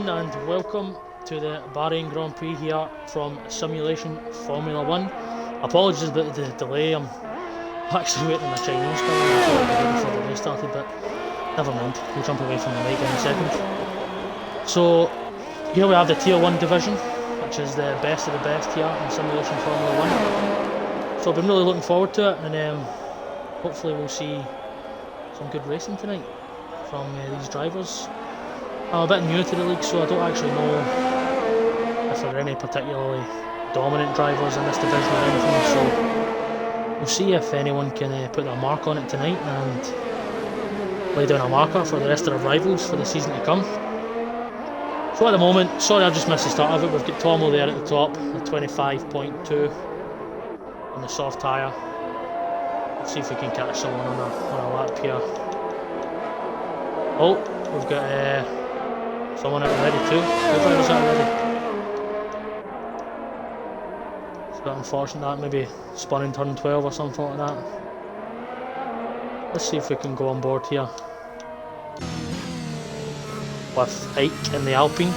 everyone, and welcome to the Bahrain Grand Prix here from Simulation Formula 1. Apologies about the delay, I'm actually waiting on my Chinese coming before the race started, but never mind, we'll jump away from the mic in a second. So here we have the Tier 1 division, which is the best of the best here in Simulation Formula 1. So I've been really looking forward to it, and hopefully we'll see some good racing tonight from these drivers. I'm a bit new to the league, so I don't actually know if there are any particularly dominant drivers in this division or anything, so we'll see if anyone can put their mark on it tonight and lay down a marker for the rest of the rivals for the season to come. So at the moment, sorry I just missed the start of it, we've got Tomo there at the top, the 25.2 on the soft tyre. Let's see if we can catch someone on a lap here. Oh, we've got someone out already too. Two drivers out already. It's a bit unfortunate that maybe spun in turn 12 or something like that. Let's see if we can go on board here with Ike in the Alpine.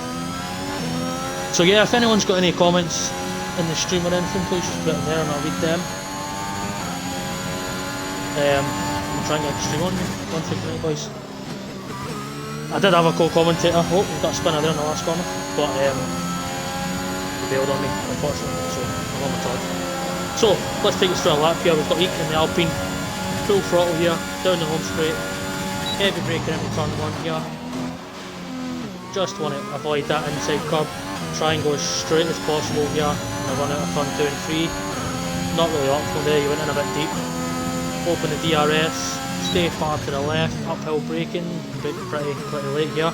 So yeah, if anyone's got any comments in the stream or anything, please just put them there and I'll read them. I'm trying to get the stream on. One second, boys. I did have a co-commentator. Oh, we've got a spinner there in the last corner, but he bailed on me, unfortunately, so I'm on my charge. So, let's take us through a lap here. We've got Ike in the Alpine, full throttle here, down the home straight, heavy braking into turn 1 here. Just want to avoid that inside curb, try and go as straight as possible here, and I run out of turn 2 and 3. Not really optimal there, you went in a bit deep. Open the DRS. Stay far to the left, uphill braking, pretty late here.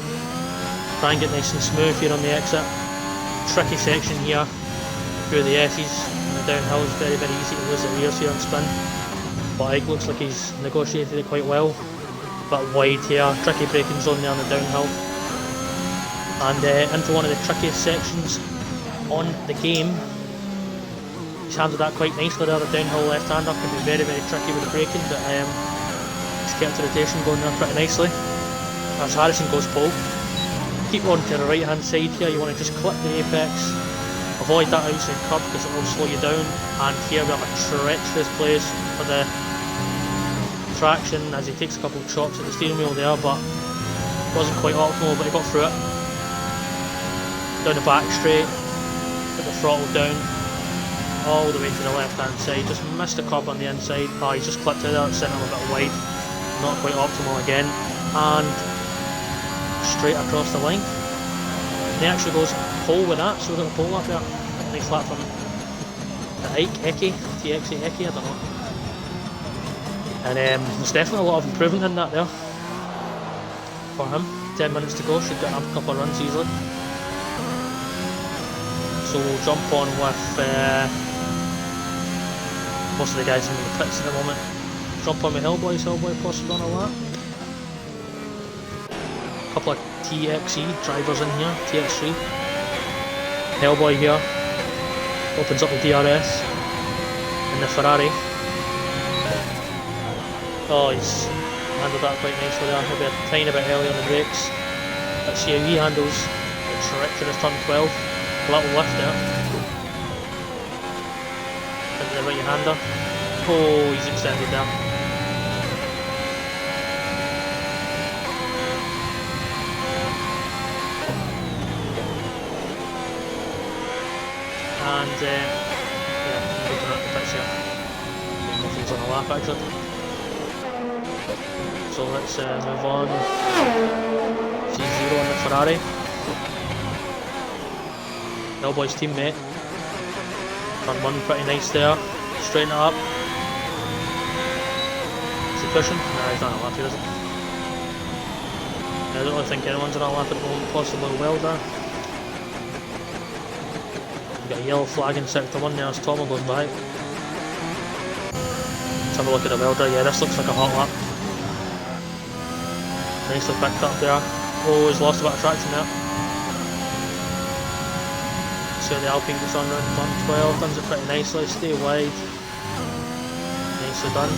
Try and get nice and smooth here on the exit. Tricky section here through the S's, and the downhill is very easy to lose the rears here and spin. But Ike looks like he's negotiated it quite well. Bit wide here, tricky braking zone there on the downhill. And into one of the trickiest sections on the game. He's handled that quite nicely there, the downhill left-hander can be very tricky with the braking, but kept the rotation going there pretty nicely. As Harrison goes pole, keep on to the right hand side here, you want to just clip the apex, avoid that outside curb because it will slow you down, and here we have a treacherous place for the traction as he takes a couple of chops at the steering wheel there, but wasn't quite optimal, but he got through it. Down the back straight, put the throttle down, all the way to the left hand side, just missed the curb on the inside. Oh, he's just clipped it out, sent him a bit wide. Not quite optimal again, and straight across the line. And he actually goes pole with that, so we've got a pole up there. Nice lap from the Ike, TXA Ike, I don't know. And there's definitely a lot of improvement in that there for him. 10 minutes to go, should get a couple of runs easily. So we'll jump on with most of the guys in the pits at the moment. Jump on with Hellboy possibly on a lap. A couple of TXE drivers in here, TX3. Hellboy here, opens up the DRS, and the Ferrari. Oh, he's handled that quite nicely there, maybe a tiny bit early on the brakes. Let's see how he handles the treacherous turn 12, a little lift there. Into the right hander. Oh, he's extended there. And yeah, looking at the pits here. Nothing's on a lap actually. So let's move on. C0 on the Ferrari. Hellboy's teammate. Turn 1 pretty nice there. Straighten it up. Is he pushing? Nah, he's not on a lap here, is he? I don't really think anyone's on a lap at the moment, possibly Welder. Got a yellow flag in sector 1 there as Tomo goes by. Let's have a look at the welder. Yeah, this looks like a hot lap. Nicely picked up there. Oh, he's lost a bit of traction there. See how the Alpine gets on around turn 12, does it pretty nicely, stay wide. Nicely done.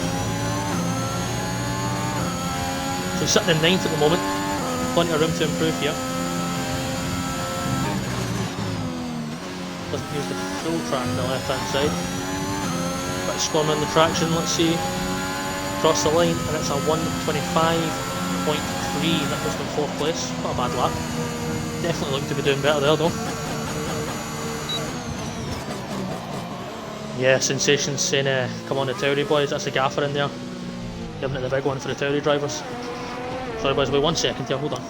So he's sitting in 9th at the moment. Plenty of room to improve here. doesn't use the full track on the left hand side. But it's going on the traction, let's see. Across the line, and it's a 1:25.3. That puts him in 4th place. Not a bad lap. Definitely look to be doing better there though. Yeah, Sensation's saying, come on the Tauri boys, that's the gaffer in there. Giving it the big one for the Tauri drivers. Sorry boys, wait 1 second here, hold on.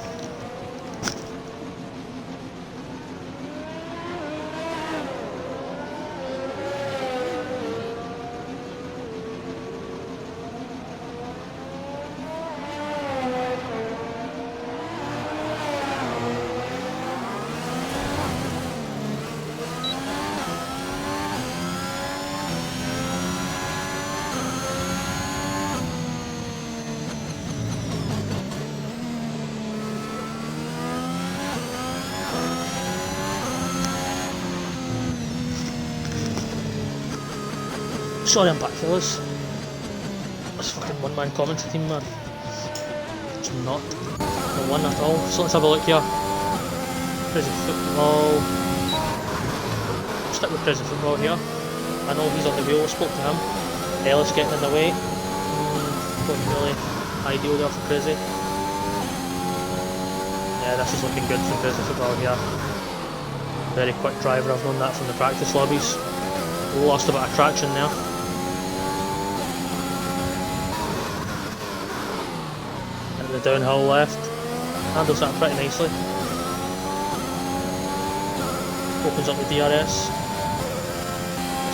Sorry I'm back fellas. This fucking one-man commentary team, man. It's not the one at all. So let's have a look here. Crazy Football. Stick with Crazy Football here. I know he's on the wheel, I spoke to him. Ellis getting in the way. Wasn't really ideal there for Crazy. Yeah, this is looking good for Crazy Football here. Very quick driver, I've known that from the practice lobbies. Lost a bit of traction there. The downhill left, handles that pretty nicely. Opens up the DRS.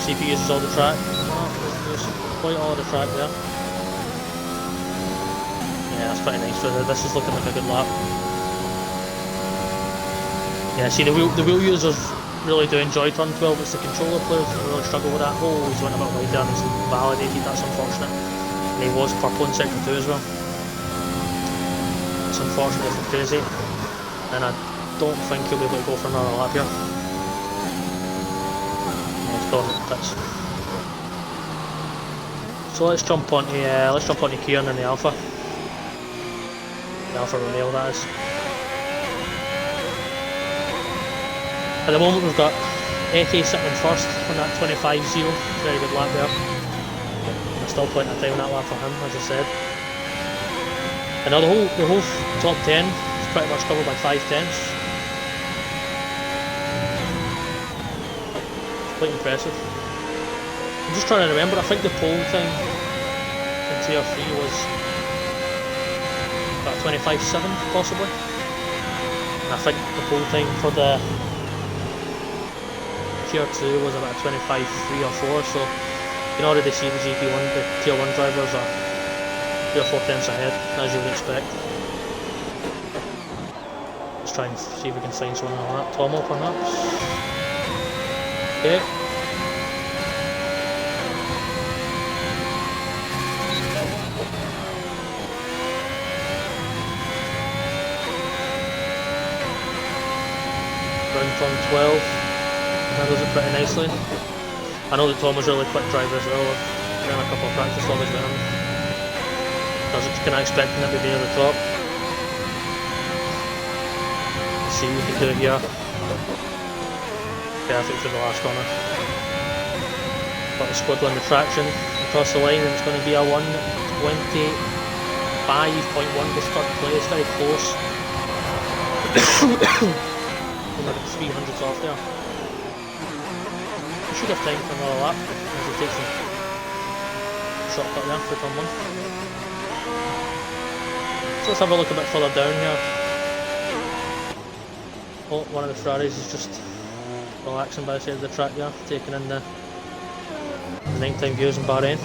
See if he uses all the track. No, doesn't use quite all of the track there. Yeah, that's pretty nice. This is looking like a good lap. Yeah, see the wheel users really do enjoy turn 12. It's the controller players that really struggle with that. Oh, he's went a bit wide there and he's validated. That's unfortunate. And he was purple in sector 2 as well. Unfortunately for Crazy, and I don't think he'll be able to go for another lap here. Yeah, he's causing pits. So let's jump onto Kieran and the Alpha Romeo, that is. At the moment we've got Eke sitting in first on that 25.0, very good lap there. There's still plenty of time on that lap for him, as I said. And now the whole top 10 is pretty much covered by 5 tenths. Quite impressive. I'm just trying to remember, I think the pole time in tier 3 was about 25.7 possibly. And I think the pole time for the tier 2 was about 25.3 or 4, so you can already see the GP1, the tier 1 drivers are 3 or 4 tenths ahead, as you would expect. Let's try and see if we can find someone on that. Tomo, perhaps? Okay. Round turn 12. Handles it pretty nicely. I know that Tom was a really quick driver as well. I've ran a couple of practice lobbies with him. I was kind of expecting him to be near the top. Let's see what we can do here. Perfect for the last corner. Got the squiggling the traction across the line, and it's going to be a 1:25.1 to third place, very close. We're like 300s off there. We should have time for another lap as he takes a shortcut there for turn 1. So let's have a look a bit further down here. Oh, one of the Ferraris is just relaxing by the side of the track there, taking in the nighttime views in Bahrain.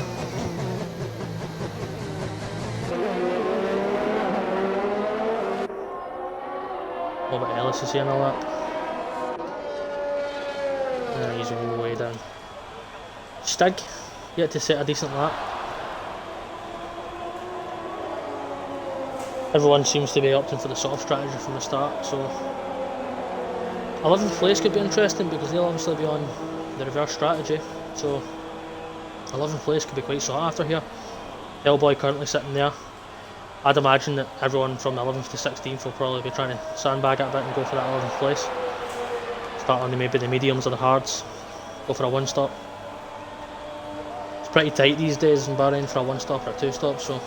Oh, but Ellis is here in a lap. He's way down. Stig, yet to set a decent lap. Everyone seems to be opting for the soft strategy from the start, so 11th place could be interesting because they'll obviously be on the reverse strategy, so 11th place could be quite sought after here. Hellboy currently sitting there. I'd imagine that everyone from 11th to 16th will probably be trying to sandbag it a bit and go for that 11th place. cut on maybe the mediums or the hards. Go for a one stop. It's pretty tight these days in Bahrain for a one stop or a two stop, so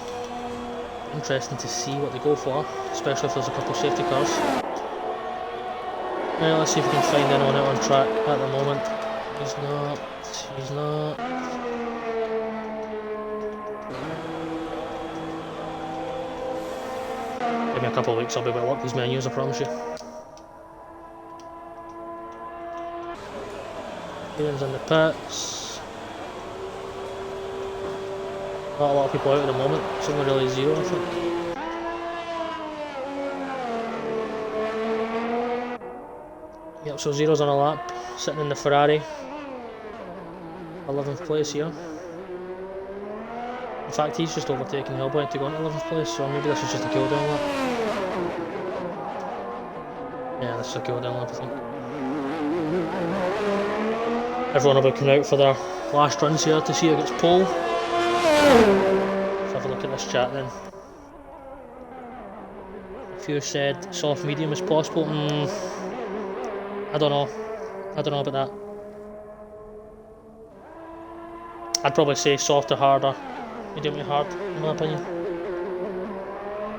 interesting to see what they go for, especially if there's a couple of safety cars. Right, let's see if we can find anyone out on track at the moment. He's not. He's not. Give me a couple of weeks, I'll be able to work these menus, I promise you. Ian's in the pits. Not a lot of people out at the moment, it's only really zero, I think. Yep, so zero's on a lap, sitting in the Ferrari. 11th place here. In fact, he's just overtaking Hellboy to go into 11th place, so maybe this is just a cool down lap. Yeah, this is a cool down lap, I think. Everyone will be coming out for their last runs here to see who gets pole. Let's have a look at this chat then. A few said soft medium is possible. I don't know. I don't know about that. I'd probably say soft or harder. Medium to hard, in my opinion.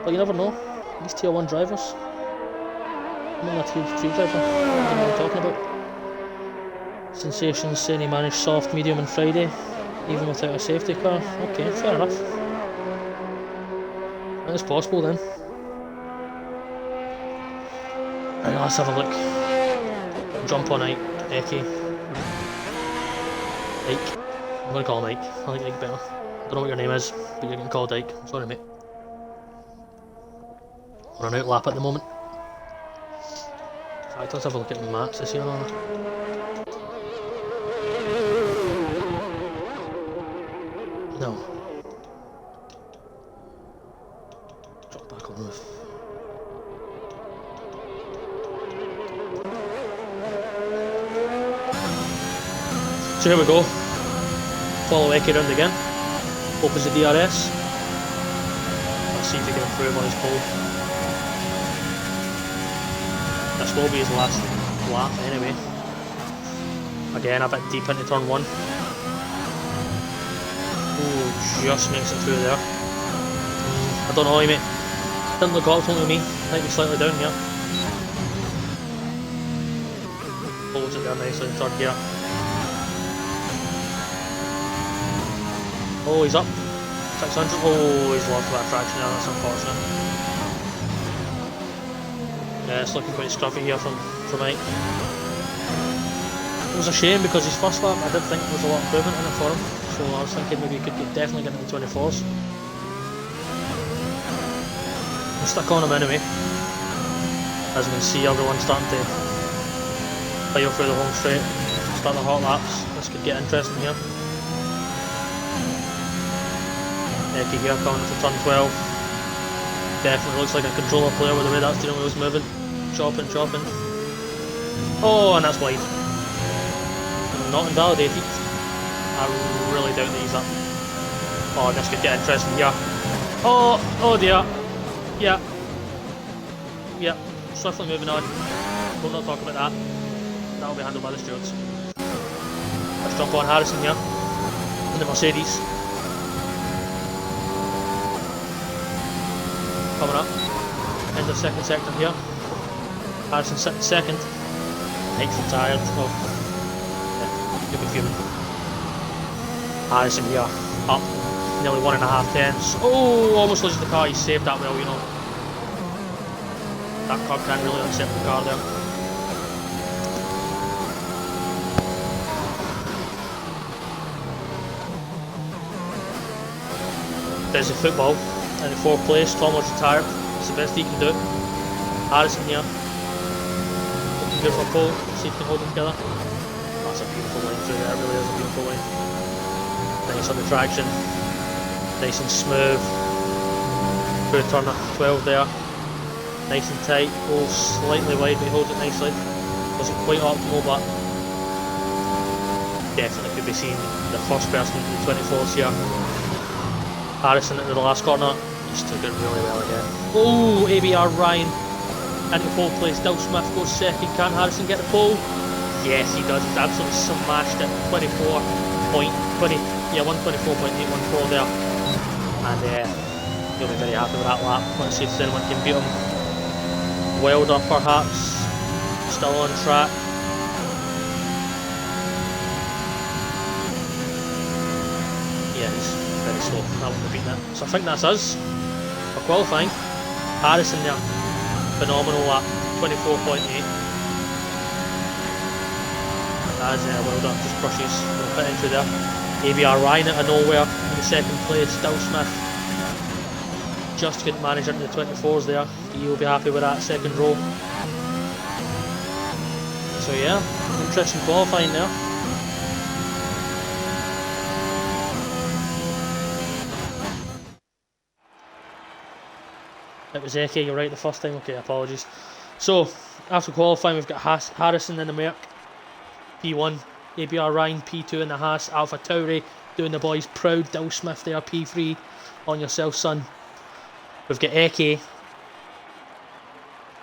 But you never know. These tier 1 drivers. I'm not a tier 3 driver. I don't know what I'm talking about. Sensations saying he managed soft, medium on Friday, even without a safety car. Okay, fair enough. That is possible then. Right, let's have a look. Jump on Ike, Eke. Ike. I'm going to call him Ike. I like Ike better. I don't know what your name is, but you're getting called Ike. Sorry, mate. We're on out lap at the moment. In fact, let's have a look at the maps to see how long. No. Drop back on the roof. So here we go. Follow Eke round again. Opens the DRS. Let's see if he can improve on his pole. This will be his last lap anyway. Again, a bit deep into turn 1. Ooh, just makes it through there. I don't know, mate. Didn't look optimal to me. I think he's slightly down here. Holds it there nicely in third gear. Oh, he's up. 600. Oh, he's lost that traction there. That's unfortunate. Yeah, it's looking quite scruffy here from Ike. It was a shame because his first lap, I did think there was a lot of improvement in it for him. So I was thinking maybe he could definitely get into the 24s. I'm stuck on him anyway. As you can see, everyone's starting to fire through the home straight. Start the hot laps. This could get interesting here. Eke here coming for turn 12. Definitely looks like a controller player with the way that steering wheel's moving. Chopping. Oh, and that's wide. Not invalidated. I really doubt that he's up. Oh, this could get interesting here. Oh dear. Yeah. Swiftly moving on. We'll not talk about that. That'll be handled by the stewards. Let's jump on Harrison here. In the Mercedes. Coming up. End of second sector here. Harrison sitting second. Ike's retired. Oh. Yeah, you'll be fuming. Harrison here. Up. Nearly 1.5 tenths. Oh, almost loses the car. He saved that well, you know. That car can't really accept the car there. There's the football. In the 4th place, Tom was retired. It's the best he can do. Harrison here. Looking good for pole. See if he can hold it together. That's a beautiful line through there. It really is a beautiful line. Nice on the traction. Nice and smooth. Through turn 12 there. Nice and tight. Oh, slightly wide, but he holds it nicely. Wasn't quite optimal, but definitely could be seen the first person in the 24th here. Harrison into the last corner. Just took it really well again. Oh, ABR Ryan into pole place. Dale Smith goes second. Can Harrison get the pole? Yes, he does. He's absolutely smashed it. 124.814 there. And you'll be very happy with that lap. Let's see if anyone can beat him. Wilder perhaps, still on track. Yeah, he's very slow. That won't be beating it. So I think that's us for qualifying. Harrison there, phenomenal lap, 24.8. As Wilder just brushes the pit entry there. ABR Ryan out of nowhere in the second place. Dill Smith just couldn't manage into the 24s there. He'll be happy with that second row. So yeah, interesting qualifying there. It was Eke, you're right the first time. Okay, apologies. So after qualifying, we've got Harrison in the Merc, P1, ABR Ryan, P2 in the Haas, Alpha Tauri doing the boys proud. Dill Smith there, P3 on yourself, son. We've got Eke,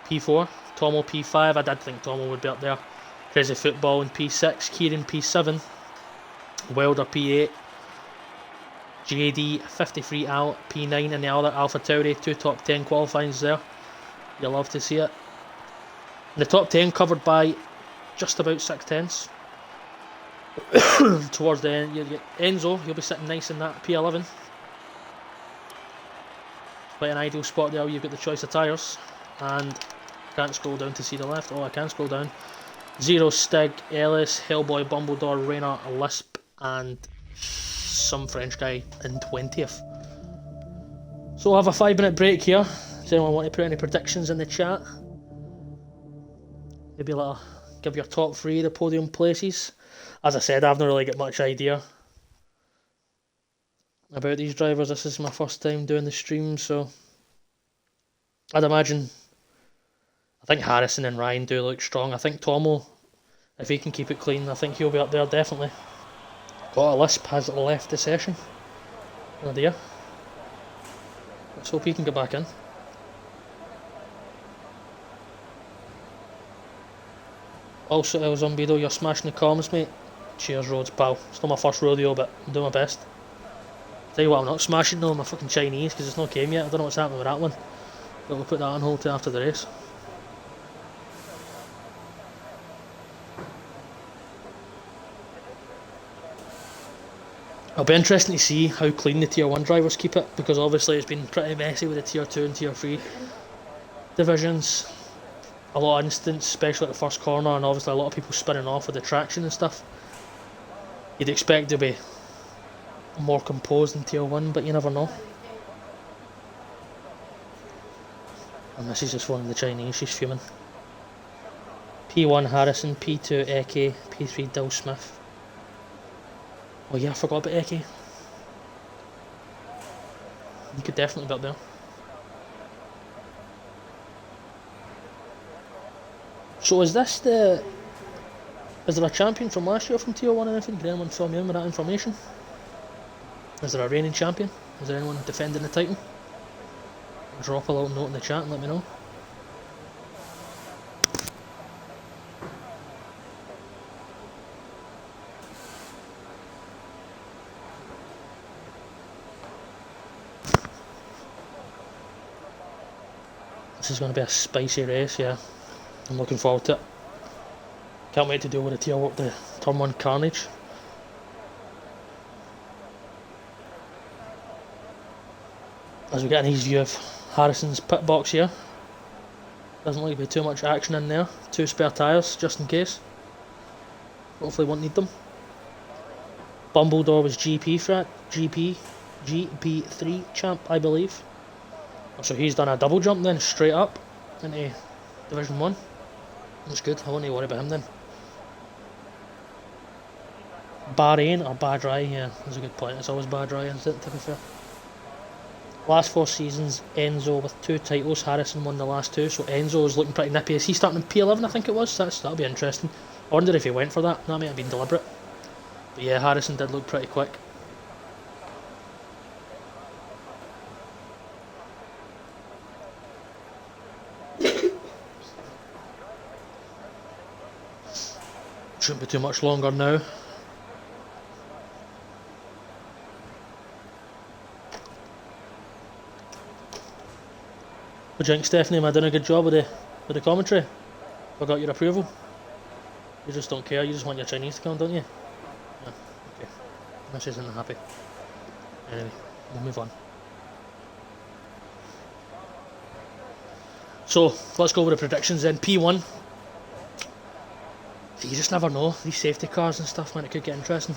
P4, Tomo P5. I did think Tomo would be up there. Crazy Football in P6, Kieran P7, Wilder P8, JD 53 Al P9 and the other Alpha Tauri, 2 top 10 qualifyings there. You'll love to see it. And the top 10 covered by just about 6 tenths. Towards the end, you get Enzo, he'll be sitting nice in that P11. Quite an ideal spot there, you've got the choice of tyres. And can't scroll down to see the left. Oh, I can scroll down. Zero, Stig, Ellis, Hellboy, Bumbledore, Rayner, Lisp, and some French guy in 20th. So we'll have a 5-minute break here. Does anyone want to put any predictions in the chat? Maybe give your top 3 of the podium places. As I said, I've not really got much idea about these drivers. This is my first time doing the stream, so I'd imagine, I think Harrison and Ryan do look strong. I think Tomo, if he can keep it clean, I think he'll be up there definitely. Got a Lisp has left the session. Oh dear. Let's hope he can get back in. Also, El Zombido, you're smashing the comms, mate. Cheers, Rhodes, pal. It's not my first rodeo, but I'm doing my best. Tell you what, I'm not smashing though, my fucking Chinese, because it's not came yet. I don't know what's happening with that one. But we'll put that on hold till after the race. It'll be interesting to see how clean the Tier 1 drivers keep it, because obviously it's been pretty messy with the Tier 2 and Tier 3 divisions. A lot of incidents, especially at the first corner, and obviously a lot of people spinning off with the traction and stuff. You'd expect to be more composed in Tier 1, but you never know. And this is just one of the Chinese, she's fuming. P1 Harrison, P2 Eke, P3 Dill Smith. Oh yeah, I forgot about Eke. You could definitely be up there. So is this the... Is there a champion from last year from Tier 1 or anything? Can anyone fill me in with that information? Is there a reigning champion? Is there anyone defending the title? Drop a little note in the chat and let me know. This is going to be a spicy race, yeah. I'm looking forward to it. Can't wait to deal with the Turn 1 carnage. As we get an easy view of Harrison's pit box here. Doesn't look to be too much action in there. 2 spare tyres just in case. Hopefully won't need them. Bumbledore was GP3 champ, I believe. So he's done a double jump then, straight up into Division 1. That's good, I won't need to worry about him then. Bahrain or Bahrain, yeah, that's a good point. It's always Bahrain, isn't it, to be fair. Last 4 seasons, Enzo with 2 titles. Harrison won the last 2, so Enzo is looking pretty nippy. Is he starting in P11, I think it was? That'll be interesting. I wonder if he went for that. That might have been deliberate. But yeah, Harrison did look pretty quick. shouldn't be too much longer now. What do you think, Stephanie? Am I doing a good job with the commentary? Have I got your approval? You just don't care, you just want your Chinese to come, don't you? Yeah, okay. This isn't happy. Anyway, we'll move on. So, let's go over the predictions then. P1. You just never know, these safety cars and stuff, man, it could get interesting.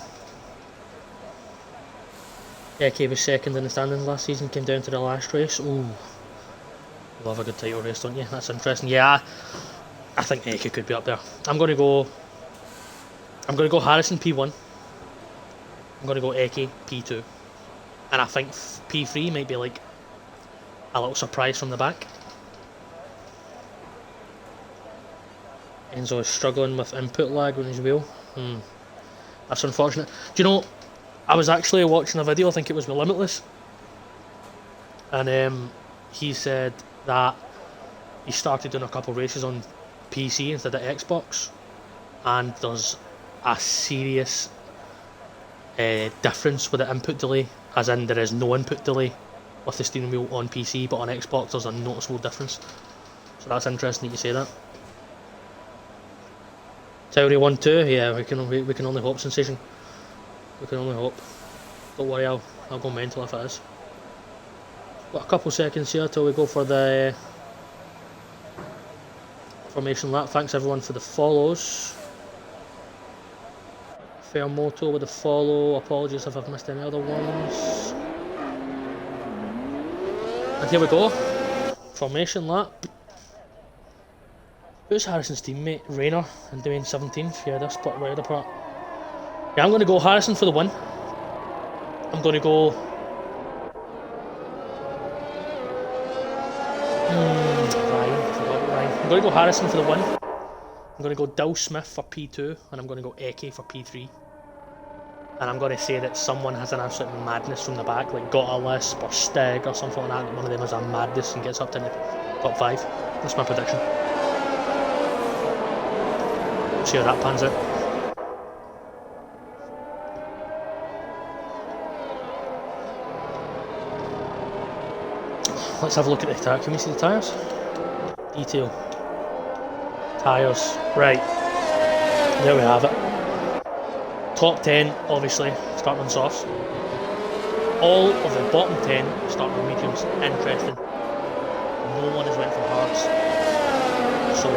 Eke was second in the standings last season, came down to the last race. Ooh. Love a good title race, don't you? That's interesting. Yeah, I think Eke could be up there. I'm gonna go Harrison P1. I'm gonna go Eke P2. And I think P3 might be like a little surprise from the back. Enzo is struggling with input lag on his wheel. That's unfortunate. Do you know, I was actually watching a video, I think it was with Limitless, and he said that he started doing a couple of races on PC instead of Xbox, and there's a serious difference with the input delay, as in there is no input delay with the steering wheel on PC, but on Xbox there's a noticeable difference. So that's interesting that you say that. Tauri 1-2, yeah, we can only hope, Sensation. We can only hope. Don't worry, I'll go mental if it is. Got a couple seconds here till we go for the formation lap. Thanks everyone for the follows. Fairmoto with the follow. Apologies if I've missed any other ones. And here we go. Formation lap. Who's Harrison's teammate? Rayner and Dwayne 17th. Yeah, they're split right apart. Yeah, I'm going to go Harrison for the win. I'm going to go... Ryan. I'm going to go Harrison for the win. I'm going to go Dill Smith for P2. And I'm going to go Eke for P3. And I'm going to say that someone has an absolute madness from the back, like got a lisp or Stig or something like that. One of them has a madness and gets up to the top 5. That's my prediction. See how that pans out. Let's have a look at the tyre. Can we see the tyres? Detail. Tyres. Right. There we have it. Top 10, obviously, starting on softs. All of the bottom 10 starting on mediums. Interesting. No one has went for hards. So,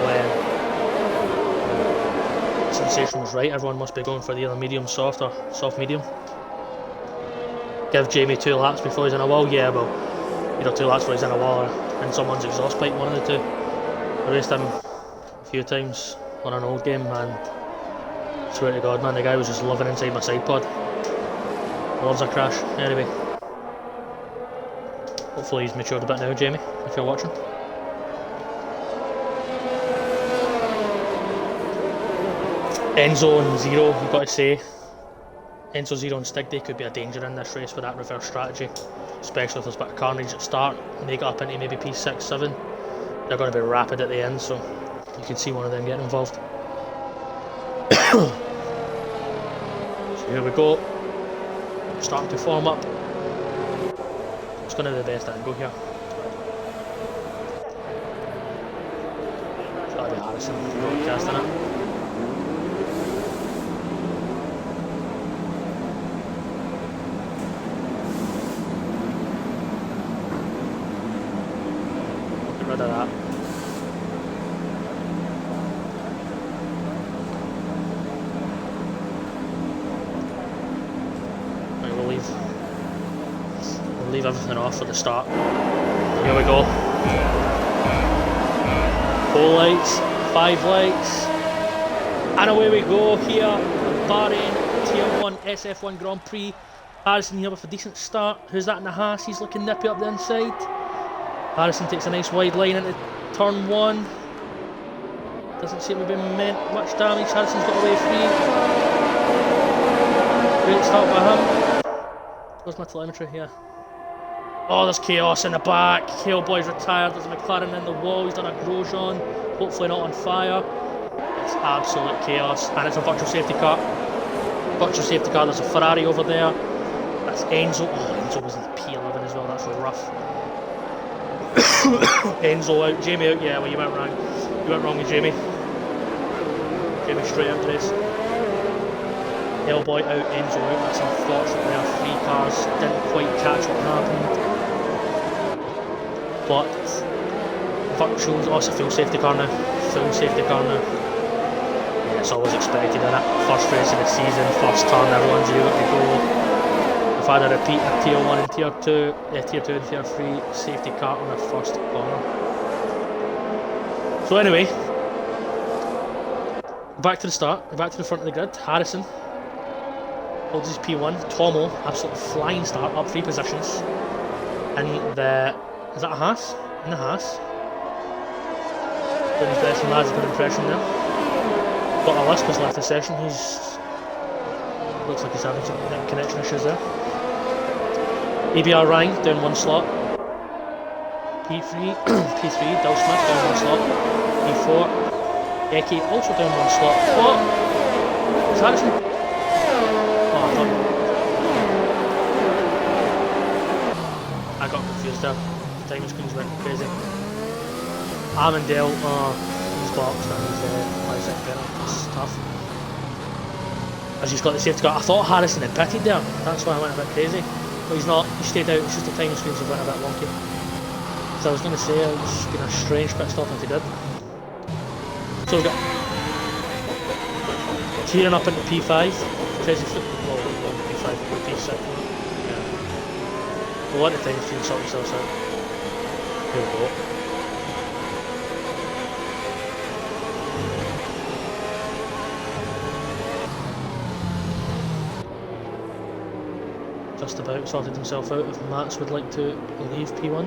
Sensation was right, everyone must be going for the either medium soft or soft medium. Give Jamie 2 laps before he's in a wall, yeah, well, either 2 laps before he's in a wall or in someone's exhaust pipe, one of the two. I raced him a few times on an old game, and swear to God, man, the guy was just living inside my side pod. Loves a crash. Anyway, hopefully he's matured a bit now, Jamie, if you're watching. Enzo and Zero, you've got to say. Enzo, Zero and Stig, they could be a danger in this race with that reverse strategy. Especially if there's a bit of carnage at start and they get up into maybe P6, 7. They're going to be rapid at the end, so you can see one of them getting involved. So here we go. Starting to form up. It's going to be the best angle here. It's got to be Harrison broadcasting it. Rid of that. Right, we'll leave everything off for the start. Here we go. 4 lights, 5 lights, and away we go here. Bahrain Tier 1 SF1 Grand Prix. Harrison here with a decent start. Who's that in the Haas? He's looking nippy up the inside. Harrison takes a nice wide line into turn 1. Doesn't seem to be meant much damage. Harrison's got away free. Great start by him. Where's my telemetry here? Oh, there's chaos in the back. Hellboy's retired. There's a McLaren in the wall. He's done a Grosjean. Hopefully not on fire. absolute chaos, and it's a virtual safety car. Virtual safety car, there's a Ferrari over there. That's Enzo. Oh, Enzo was in the P11 as well, that's rough. Enzo out, Jamie out, yeah, well, you went wrong. You went wrong with Jamie. Jamie straight out race. Hellboy out, Enzo out, that's unfortunate. There are 3 cars, didn't quite catch what happened. But virtual, oh, it's a full safety car now. Full safety car now. Yeah, it's always expected in it. First race of the season, first turn, everyone's eager to go. We've had a repeat of tier 1 and tier 2, tier 2 and tier 3 safety car on the first corner. So anyway, back to the start, back to the front of the grid. Harrison holds his P1. Tomo, absolutely flying start, up 3 positions. And the, is that a Haas? In the Haas. Doing his best and has a good impression there. But Alaskas left the session, looks like he's having some connection issues there. ABR Ryan down 1 slot. P3, P3, Dal Smith down 1 slot. P4, Eki also down 1 slot. What? Is Harrison? Oh, I got confused there. The timing screens went crazy. Armandale, he's boxed and he's 5-second penalty. That's tough. As he's got the safety car. I thought Harrison had pitted there. That's why I went a bit crazy. But he's not. He stayed out. It's just the timing screens have went a bit wonky. So I was going to say it was been a strange pit stop if he did. So we've got tearing up into P5. Crazy football. Well, P5, P6. Yeah. We'll let the timing screens sort themselves out. Here we go. Just about sorted himself out if Mats would like to leave P1.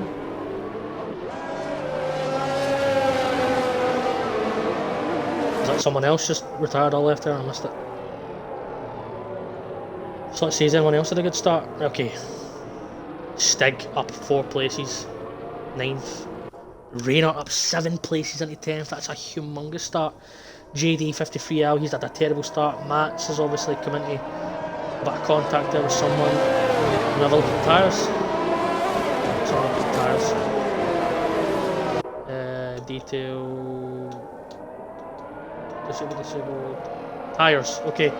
Is that someone else just retired or left there? I missed it. So let's see, has anyone else had a good start? Okay. Stig up 4 places. 9th. Rayner up 7 places into 10th. That's a humongous start. JD 53L, he's had a terrible start. Mats has obviously come into a bit of contact there with someone. And have a look at the tyres. Let's have a look at the tyres. Detail. Disabled. Tyres, okay.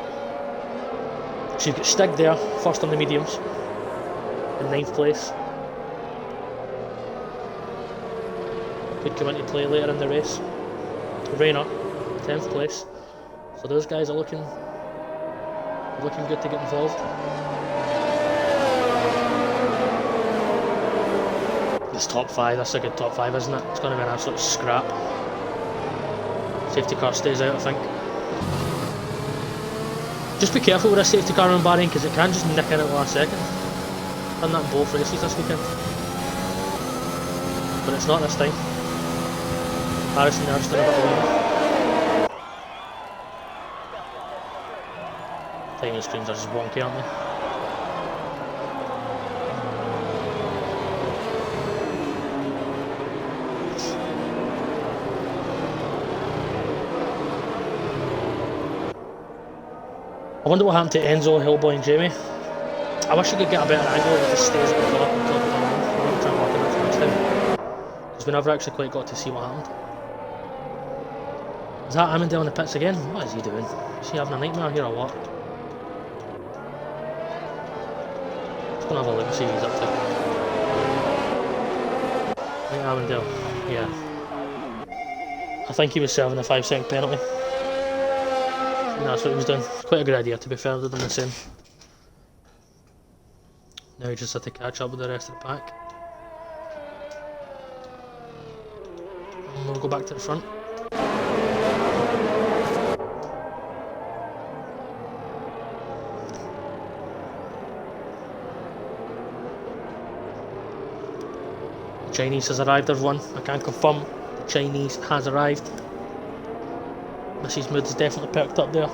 So you've got Stig there, first on the mediums. In 9th place. Could come into play later in the race. Rayner, 10th place. So those guys are looking good to get involved. This top 5, that's a good top 5, isn't it? It's going to be an absolute scrap. Safety car stays out, I think. Just be careful with a safety car on Bahrain because it can just nick in at the last second. Done that in both races this weekend. But it's not this time. Harrison there's done a bit of winning. Timing screens are just wonky, aren't they? I wonder what happened to Enzo, Hillboy and Jamie. I wish I could get a better angle if it just stays at the top until the final. I'm going to try and work on it for next time. Because we never actually quite got to see what happened. Is that Amandale in the pits again? What is he doing? Is he having a nightmare here or what? Just going to have a look and see what he's up to. I think Amandale, yeah. I think he was serving a 5-second penalty. And that's what he was doing. Quite a good idea to be fair, did him the same. Now he just had to catch up with the rest of the pack. And we'll go back to the front. The Chinese has arrived, everyone. I can confirm the Chinese has arrived. Mrs. Mood is definitely perked up there.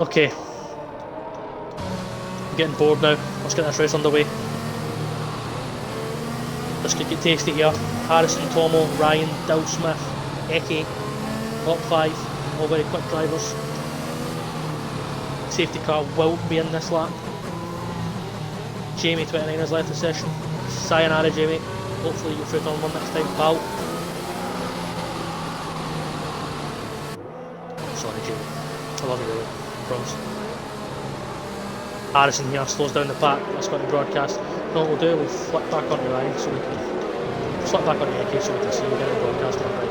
Okay. I'm getting bored now. Let's get this race underway. This could get tasty here. Harrison, Tomo, Ryan, Dow Smith, Eke, top 5, all very quick drivers. Safety car will be in this lap. Jamie, 29 has left the session. Sayonara, Jamie. Hopefully you get through turn 1 next time, pal. Sorry, Jamie. I love you, really. Promise. Harrison here slows down the pack. That's got the broadcast. No, what we'll do, we'll flip back onto Ryan so we can flip back onto Eke so we can see you get the broadcast on right.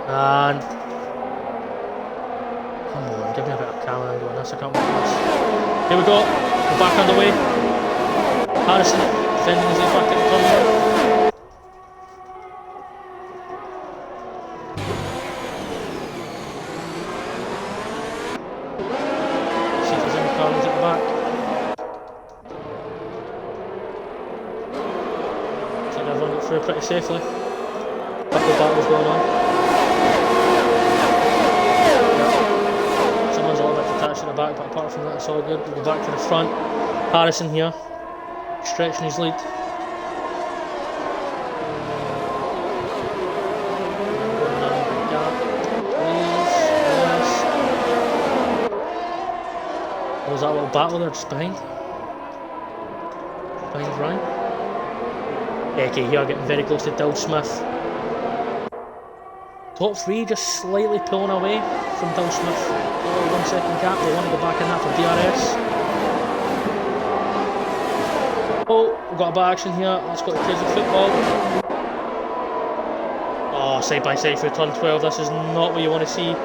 And come on, give me a bit of camera angle on this. I can't wait for this. Here we go. We're back underway. Harrison defending his way back at the turn. Pretty safely. Couple of battles going on. Someone's a little bit detached at the back, but apart from that, it's all good. We'll go back to the front. Harrison here, stretching his lead. What was that little battle there just behind? Behind Ryan. Eke here getting very close to Dill Smith. Top 3 just slightly pulling away from Dill Smith. 1 second gap, they want to go back in that for DRS. Oh, we've got a bit of action here. Let's go to crazy football. Oh, side by side through turn 12. This is not what you want to see.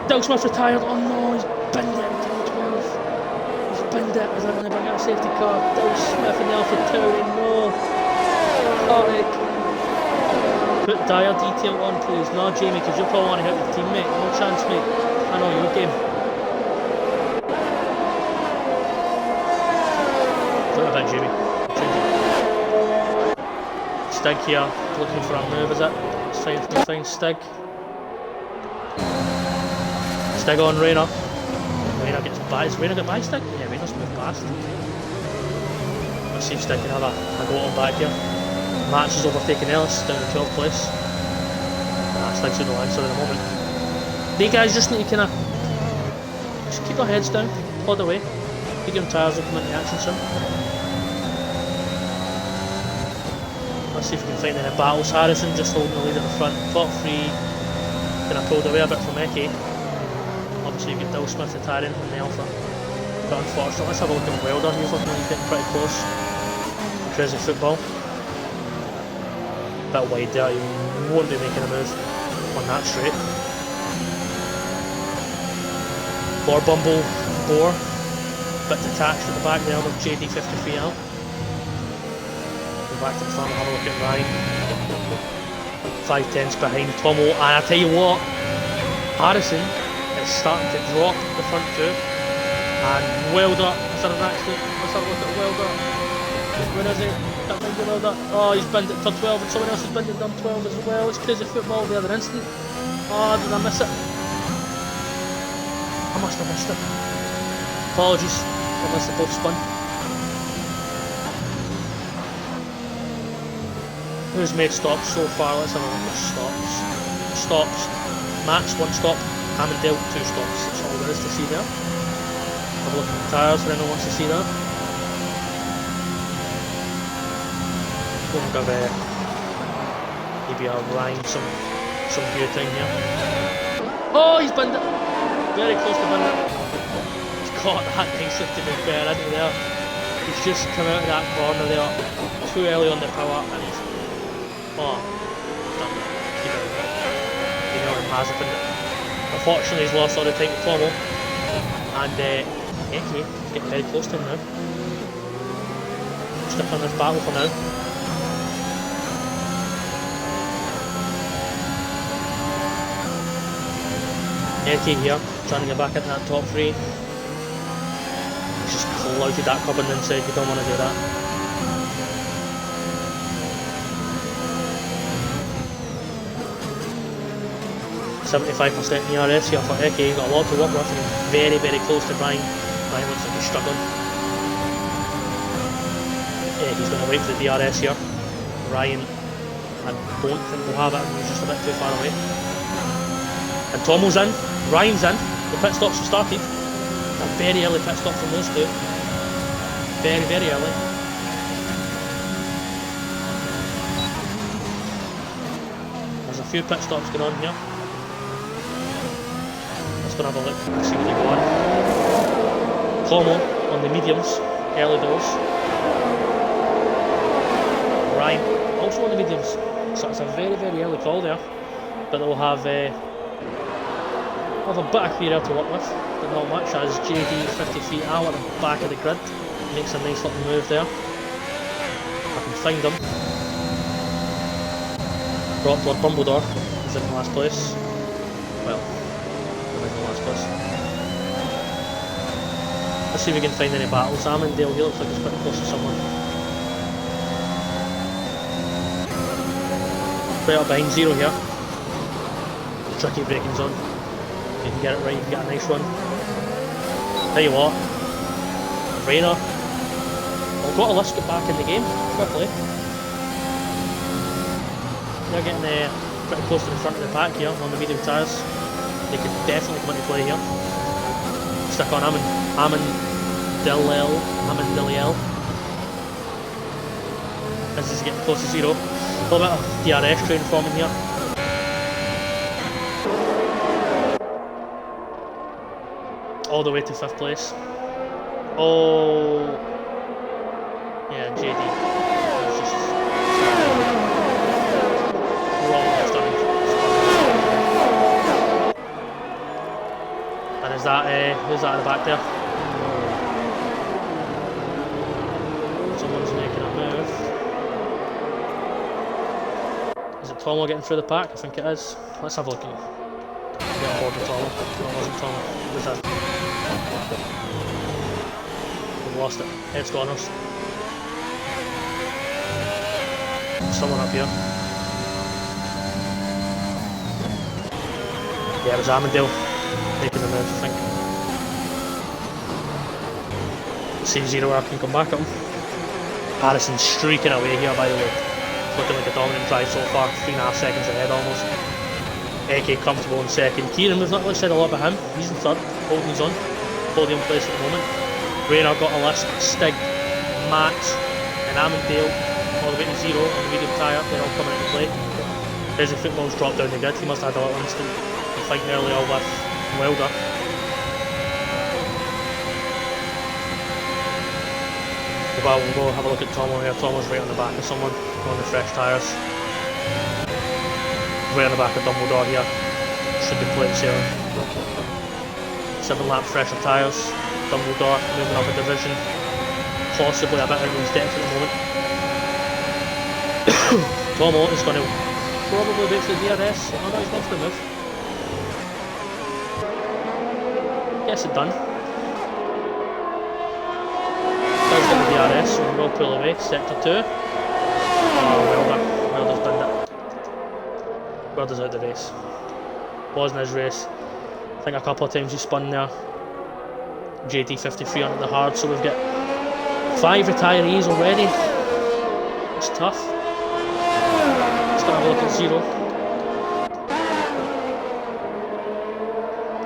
Dill Smith retired. Oh no, he's binned it. Binned it as they're going to bring out a safety car. Dill Smith in the Alpha Tauri, no. Heartache. Put dire detail on, please. No, Jamie, because you'll probably want to help your teammate. No chance, mate. I know your game. Look at that, Jamie. Stig here, looking for a move, is it? Let's find Stig. Stig on Rayner. Rayner gets by. Is Rayner get by Stig? Yeah, Rayner's moved past. Let's see if Stig can have a go on back here. Match is overtaking Ellis down in 12th place. Stig's in the line, sorry, at the moment. They guys just need to kind of just keep their heads down, plod away. Medium tyres will come into action soon. Let's see if we can find any battles. Harrison just holding the lead at the front. Top 3 kind of pulled away a bit from Eke. Obviously you get Dill Smith retiring in the Alpha. But unfortunately, let's have a look at Welder. He's looking like he's getting pretty close. Crazy football. Bit wide there, he won't be making a move on that straight. Bumble Boar, bit detached at the back there with JD53L. Go back to the front and have a look at Ryan. 5/10 behind Tomo, and I tell you what, Harrison is starting to drop the front two. And Welder, is that an accident? Let's have a look at Welder. Where is he? Can't find the Welder. Oh, he's binned it turn 12 and someone else has binned it down 12 as well. It's crazy football the other instant. Oh, did I miss it? I must have missed it. Apologies, I missed it both spun. Who's made stops so far? Let's have a look at stops. Stops. Max, 1 stop. Hammondale, 2 stops. That's all there is to see there. Have a look at the tyres if anyone wants to see that. We'll give maybe a Ryan some view time here. Oh, he's binned it! Very close to binning it. He's caught that nicely, to be fair, isn't he there? He's just come out of that corner there too early on the power and he's done it. He nearly has it. Unfortunately he's lost all the time to Tomo. And Eke is getting very close to him now. Stick on this battle for now. Eke here, trying to get back into that top 3. He's just clouted that curb on the inside, you don't want to do that. .75% ERS here for Eke, he's got a lot to work with and he's very, very close to Brian. Ryan looks like he's struggling. He's going to wait for the DRS here. Ryan, I don't think we'll have it, he's just a bit too far away. And Tomo's in, Ryan's in, the pit stops have started. A very early pit stop from those two. Very, very early. There's a few pit stops going on here. Let's go and have a look and see what they go on. Tomo on the mediums, early doors. Ryan also on the mediums, so it's a very, very early call there. But they'll have a bit of clear air to work with, but not much, as JD 50 feet out at the back of the grid makes a nice little move there. I can find him. Brought Lord Bumbledore is in last place. Well, in last place. Let's see if we can find any battles. Amandale, he looks like he's pretty close to someone. Right up behind Zero here. Tricky braking zone. If you can get it right, you can get a nice run. Tell you what, Rainer, I've got a list get back in the game, quickly. They're getting pretty close to the front of the pack here on the medium tyres. They could definitely come into play here. Stick on Amandale. As he's getting close to Zero. A little bit of DRS train forming here. All the way to 5th place. Oh, yeah, JD. It's just wrong stunning. And is that who's that at the back there? Someone's making a move. Is it Tomo getting through the pack? I think it is. Let's have a look at it. Get on board with Tomo. No, it wasn't Tomo. It was that. We've lost it. Heads corners. Someone up here. Yeah, it was Amandale making the move, I think. See Zero where I can come back at him. Harrison's streaking away here, by the way. Looking like a dominant drive so far. 3.5 seconds ahead almost. AK comfortable in second. Kieran, we've not really said a lot about him. He's in third, holding his own. Podium place at the moment. Rainer got a list. Stig, Max, and Amandale all the way to Zero on the medium tyre. They're all coming into play. There's the football's dropped down the grid. He must have had a little instant fighting earlier with Wilder. Well, we'll go have a look at Tomo here. Tomo's right on the back of someone on the fresh tyres. Right on the back of Dumbledore here. Should be plates here. 7 lap fresher tyres. Dumbledore moving up a division. Possibly a bit out of his depth at the moment. Tomo is going to probably wait for the DRS. Oh no, he's gone for the move. Gets it done. Does get the DRS, so we will pull away. Sector 2. Oh, Wilder's done it. Wilder's out the race. Wasn't his race. I think a couple of times he spun there. JD 53 on the hard, so we've got 5 retirees already. It's tough. Let's go have a look at Zero.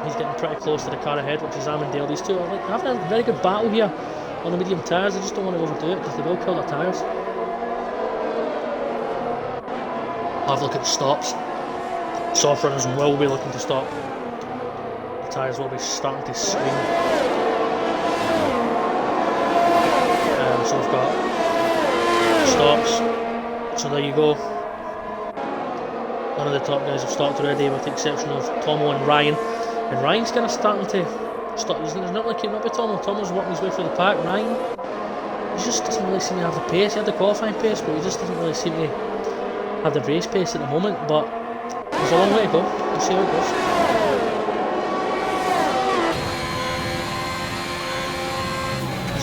He's getting pretty close to the car ahead, which is Amandale. These two are like having a very good battle here on the medium tyres. They just don't want to overdo it because they will kill their tyres. Have a look at the stops. Soft runners will be looking to stop. The tyres will be starting to scream. So we've got stops. So there you go. None of the top guys have stopped already, with the exception of Tomo and Ryan. And Ryan's kind of starting to stop. He's not really keeping up with Tomo. Tomo's working his way through the pack. Ryan, he just doesn't really seem to have the pace. He had the qualifying pace, but he just doesn't really seem to have the race pace at the moment. But there's a long way to go. We'll see how it goes.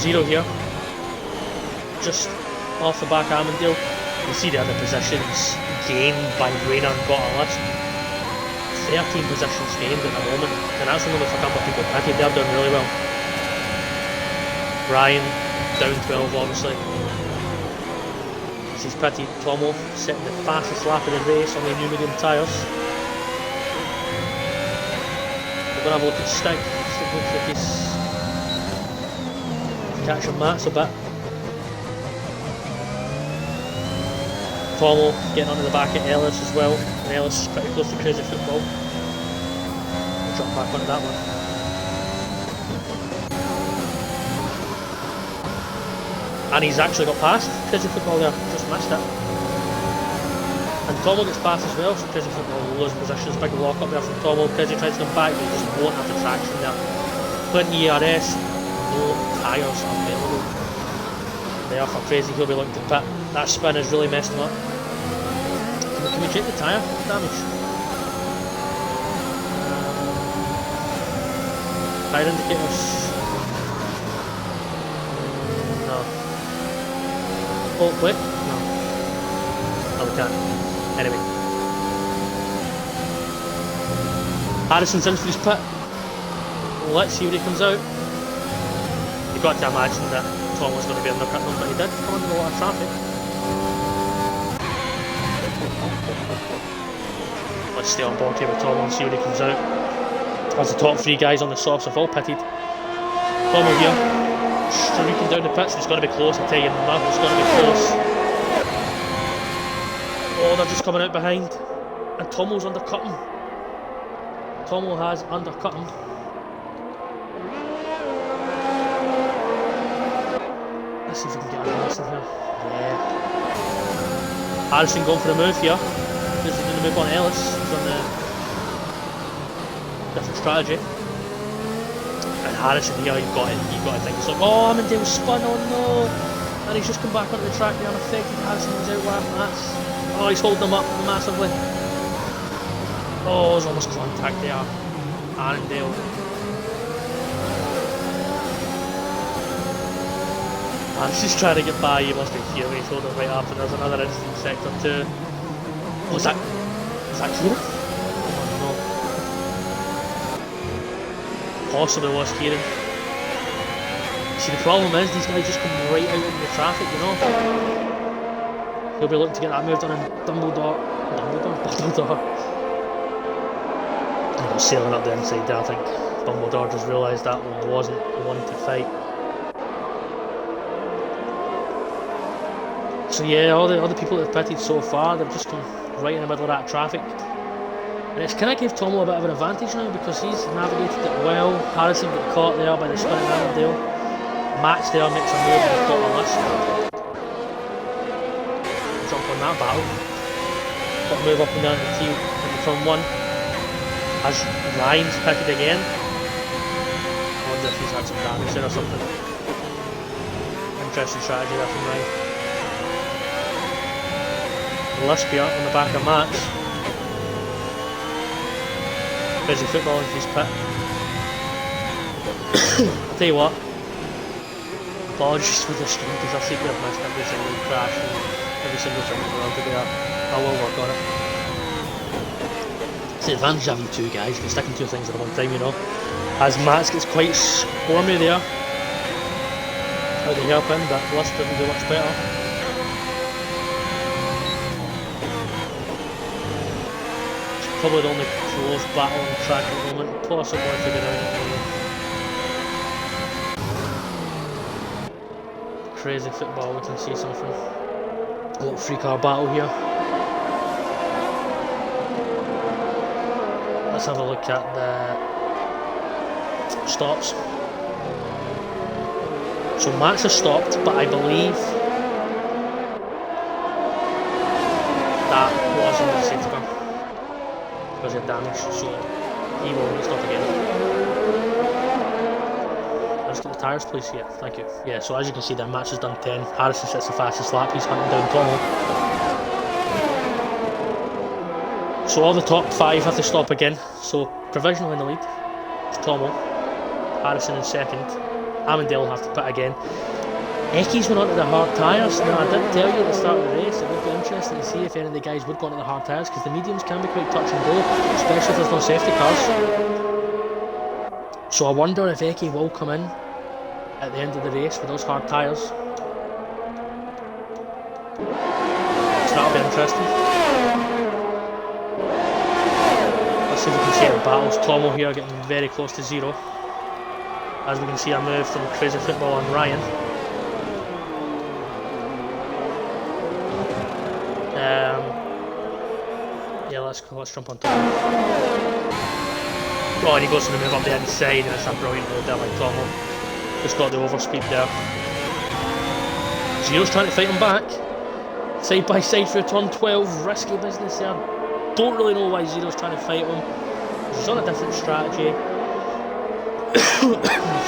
Zero here. Just off the back Amandale. You see the other positions gained by Rainer and got a list. 13 positions gained at the moment, and that's only with a couple of people pitted. They're doing really well. Ryan down 12 obviously. This is Petit Tomo setting the fastest lap of the race on the new medium tyres. We're going to have a look at Stick. Stick looks like he's catching Mats a bit. Tomo getting onto the back of Ellis as well, and Ellis is pretty close to Crazy Football. We'll drop back onto that one. And he's actually got past Crazy Football there, just missed it. And Tomo gets past as well, so Crazy Football losing positions, big lock up there from Tomo. Crazy tries to come back, but he just won't have the traction there. Plenty ERS, no tyres available there for Crazy, he'll be looking to pit. That spin has really messed him up. Can we check the tyre damage? Tyre indicators. No. Oh, wait. No. No, we can't. Anyway. Harrison's in for his pit. Let's see when he comes out. You've got to imagine that Tom was going to be undercutting him, but he did come under a lot of traffic. Let's stay on board here with Tom and see when he comes out. As the top three guys on the softs have all pitted. Tom here, streaking down the pits. It's going to be close, I tell you, Mug, it's going to be close. Oh, they're just coming out behind. And Tomo's undercutting. Tomo has undercut him. Let's see if we can get a Harrison here. Yeah. Harrison going for the move here. This is going to move on Ellis. He's on the different strategy. And Harrison here, you've got to think it's like, oh, Amandale's spun, oh no! And he's just come back onto the track there unaffected. Harrison was out where that's. Oh, he's holding them up massively. Oh, there's almost contact there. Arundel. And he's just trying to get by. You must be fuming. He's holding right up, and there's another instant sector too. Oh, is that Kieran? Oh no. Possibly was Kieran. See, the problem is these guys just come right out into the traffic, you know. He'll be looking to get that moved on in Dumbledore. He was sailing up the inside there. I think Dumbledore just realised that one wasn't the one to fight. So yeah, all the people that have pitted so far, they've just come right in the middle of that traffic. And it's kind of gave Tomo a bit of an advantage now because he's navigated it well. Harrison got caught there by the spinning Arundel. Max there makes a move and got a list. Jump on that battle. Got to move up and down the team in turn one. As Ryan's pitted again. I wonder if he's had some damage there or something. Interesting strategy there from Ryan. Lispia on the back of Max. Busy football into his pit. I'll tell you what. Apologies for the stream because I seem to have missed every single crash and every single thing in the world today. I will work on it. It's the advantage of having two guys. You can stick in two things at one time, you know. As Max gets quite squirmy there. How to help him, but Lisp didn't do much better. Probably the only close battle on the track at the moment, possibly if we get out of Crazy Football, we can see something. A little 3-car battle here. Let's have a look at the stops. So Max has stopped, but I believe that wasn't the safety car. Because he had damage, so he will stop again. Let's get the tyres please, yeah, thank you. Yeah, so as you can see there, Max has done 10, Harrison sets the fastest lap, he's hunting down Tomo. So all the top 5 have to stop again, so provisionally in the lead, Tomo, Harrison in second, Amandale will have to pit again. Ecky's went onto the hard tyres. Now I did tell you at the start of the race it would be interesting to see if any of the guys would go onto the hard tyres because the mediums can be quite touch and go, especially if there's no safety cars. So I wonder if Ecky will come in at the end of the race with those hard tyres. So that'll be interesting. Let's see if we can see any battles. Tomo here getting very close to 0. As we can see a move from Crazy Football on Ryan. Yeah, let's jump on top. Oh, and he goes to the move up the inside, and it's a brilliant move there by Tomo. Just got the overspeed there. Zero's trying to fight him back. Side by side through turn 12, risky business there. Don't really know why Zero's trying to fight him. He's on a different strategy.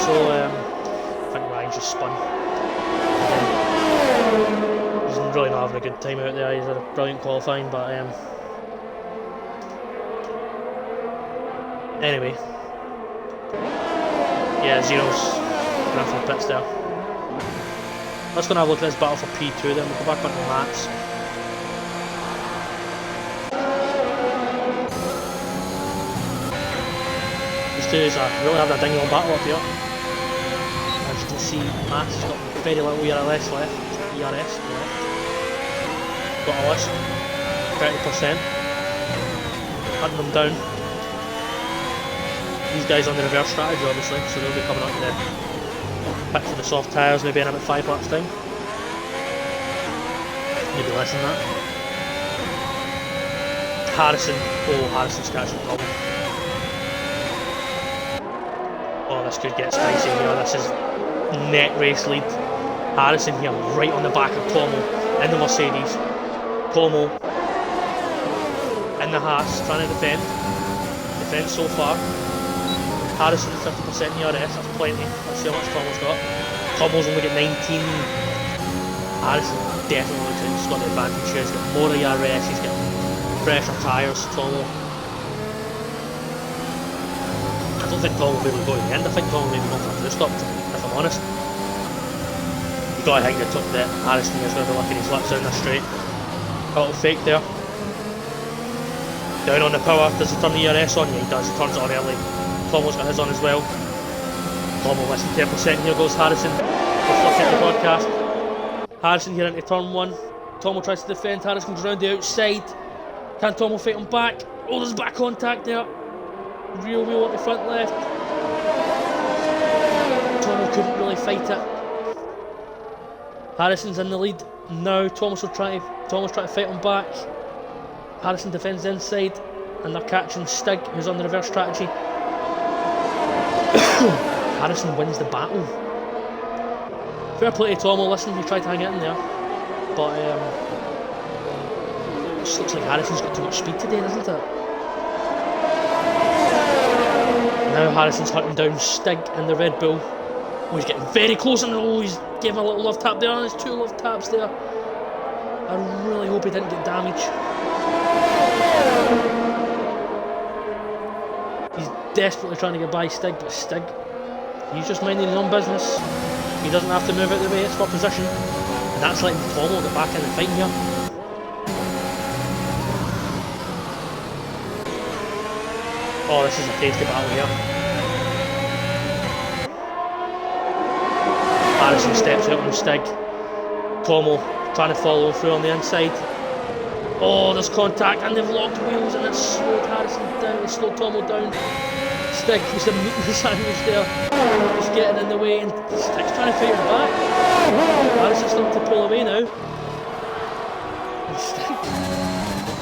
So, I think Ryan's just spun. He's really not having a good time out there. He's had a brilliant qualifying, but anyway. Yeah, Zero's going for the pits there. Let's go and have a look at this battle for P2 then. We'll go back onto the mats. These two really having a ding on battle up here. As you can see, Mats has got very little ERS left. Got a list. 30%. Hunting them down. These guys on the reverse strategy obviously, so they'll be coming up to the pit for the soft tyres maybe in about 5 laps time. Maybe less than that. Harrison's catching trouble. Oh, this could get spicy here. This is net race lead. Harrison here right on the back of Tomo in the Mercedes. Tomo in the Haas trying to defend. Defense so far. Harrison 50% ERS, that's plenty. Let's see how much Tomo's got. Tomo's only got 19. Harrison definitely looks like he's got the advantage here. He's got more ERS, he's got fresher tyres. Tomo. I don't think Tomo will be able to go to the end. I think Tomo will be going for a full stop, if I'm honest. You've got to think that Harrison is going to be licking his lips down the straight. A little fake there. Down on the power. Does he turn the ERS on? Yeah, he does. He turns it on early. Tomo's got his on as well. Tomo less than 10%. Here goes Harrison. Let's look at the broadcast. Harrison here into turn 1. Tomo tries to defend. Harrison goes around the outside. Can Tomo fight him back? Oh, there's back contact there. Real wheel at the front left. Tomo couldn't really fight it. Harrison's in the lead now. Tomo's trying to fight him back. Harrison defends the inside, and they're catching Stig, who's on the reverse strategy. Harrison wins the battle. Fair play to Tomo. Listen, he tried to hang it in there, but it just looks like Harrison's got too much speed today, doesn't it? Now Harrison's hunting down Stig in the Red Bull. Oh, he's getting very close, and oh, he's gave him a little love tap there, and there's 2 love taps there. I really hope he didn't get damage. He's desperately trying to get by Stig, but Stig, he's just minding his own business. He doesn't have to move out of the way, it's for position. And that's letting Tomo get back in the fight here. Oh, this is a tasty battle here. Harrison steps out on Stig. Tomo trying to follow through on the inside. Oh, there's contact and they've locked wheels and it's slowed Harrison down, it's slowed Tomo down. Stig was the meat in the sandwich there. He's getting in the way and Stig's trying to fight him back. Harrison's starting to pull away now. And Stig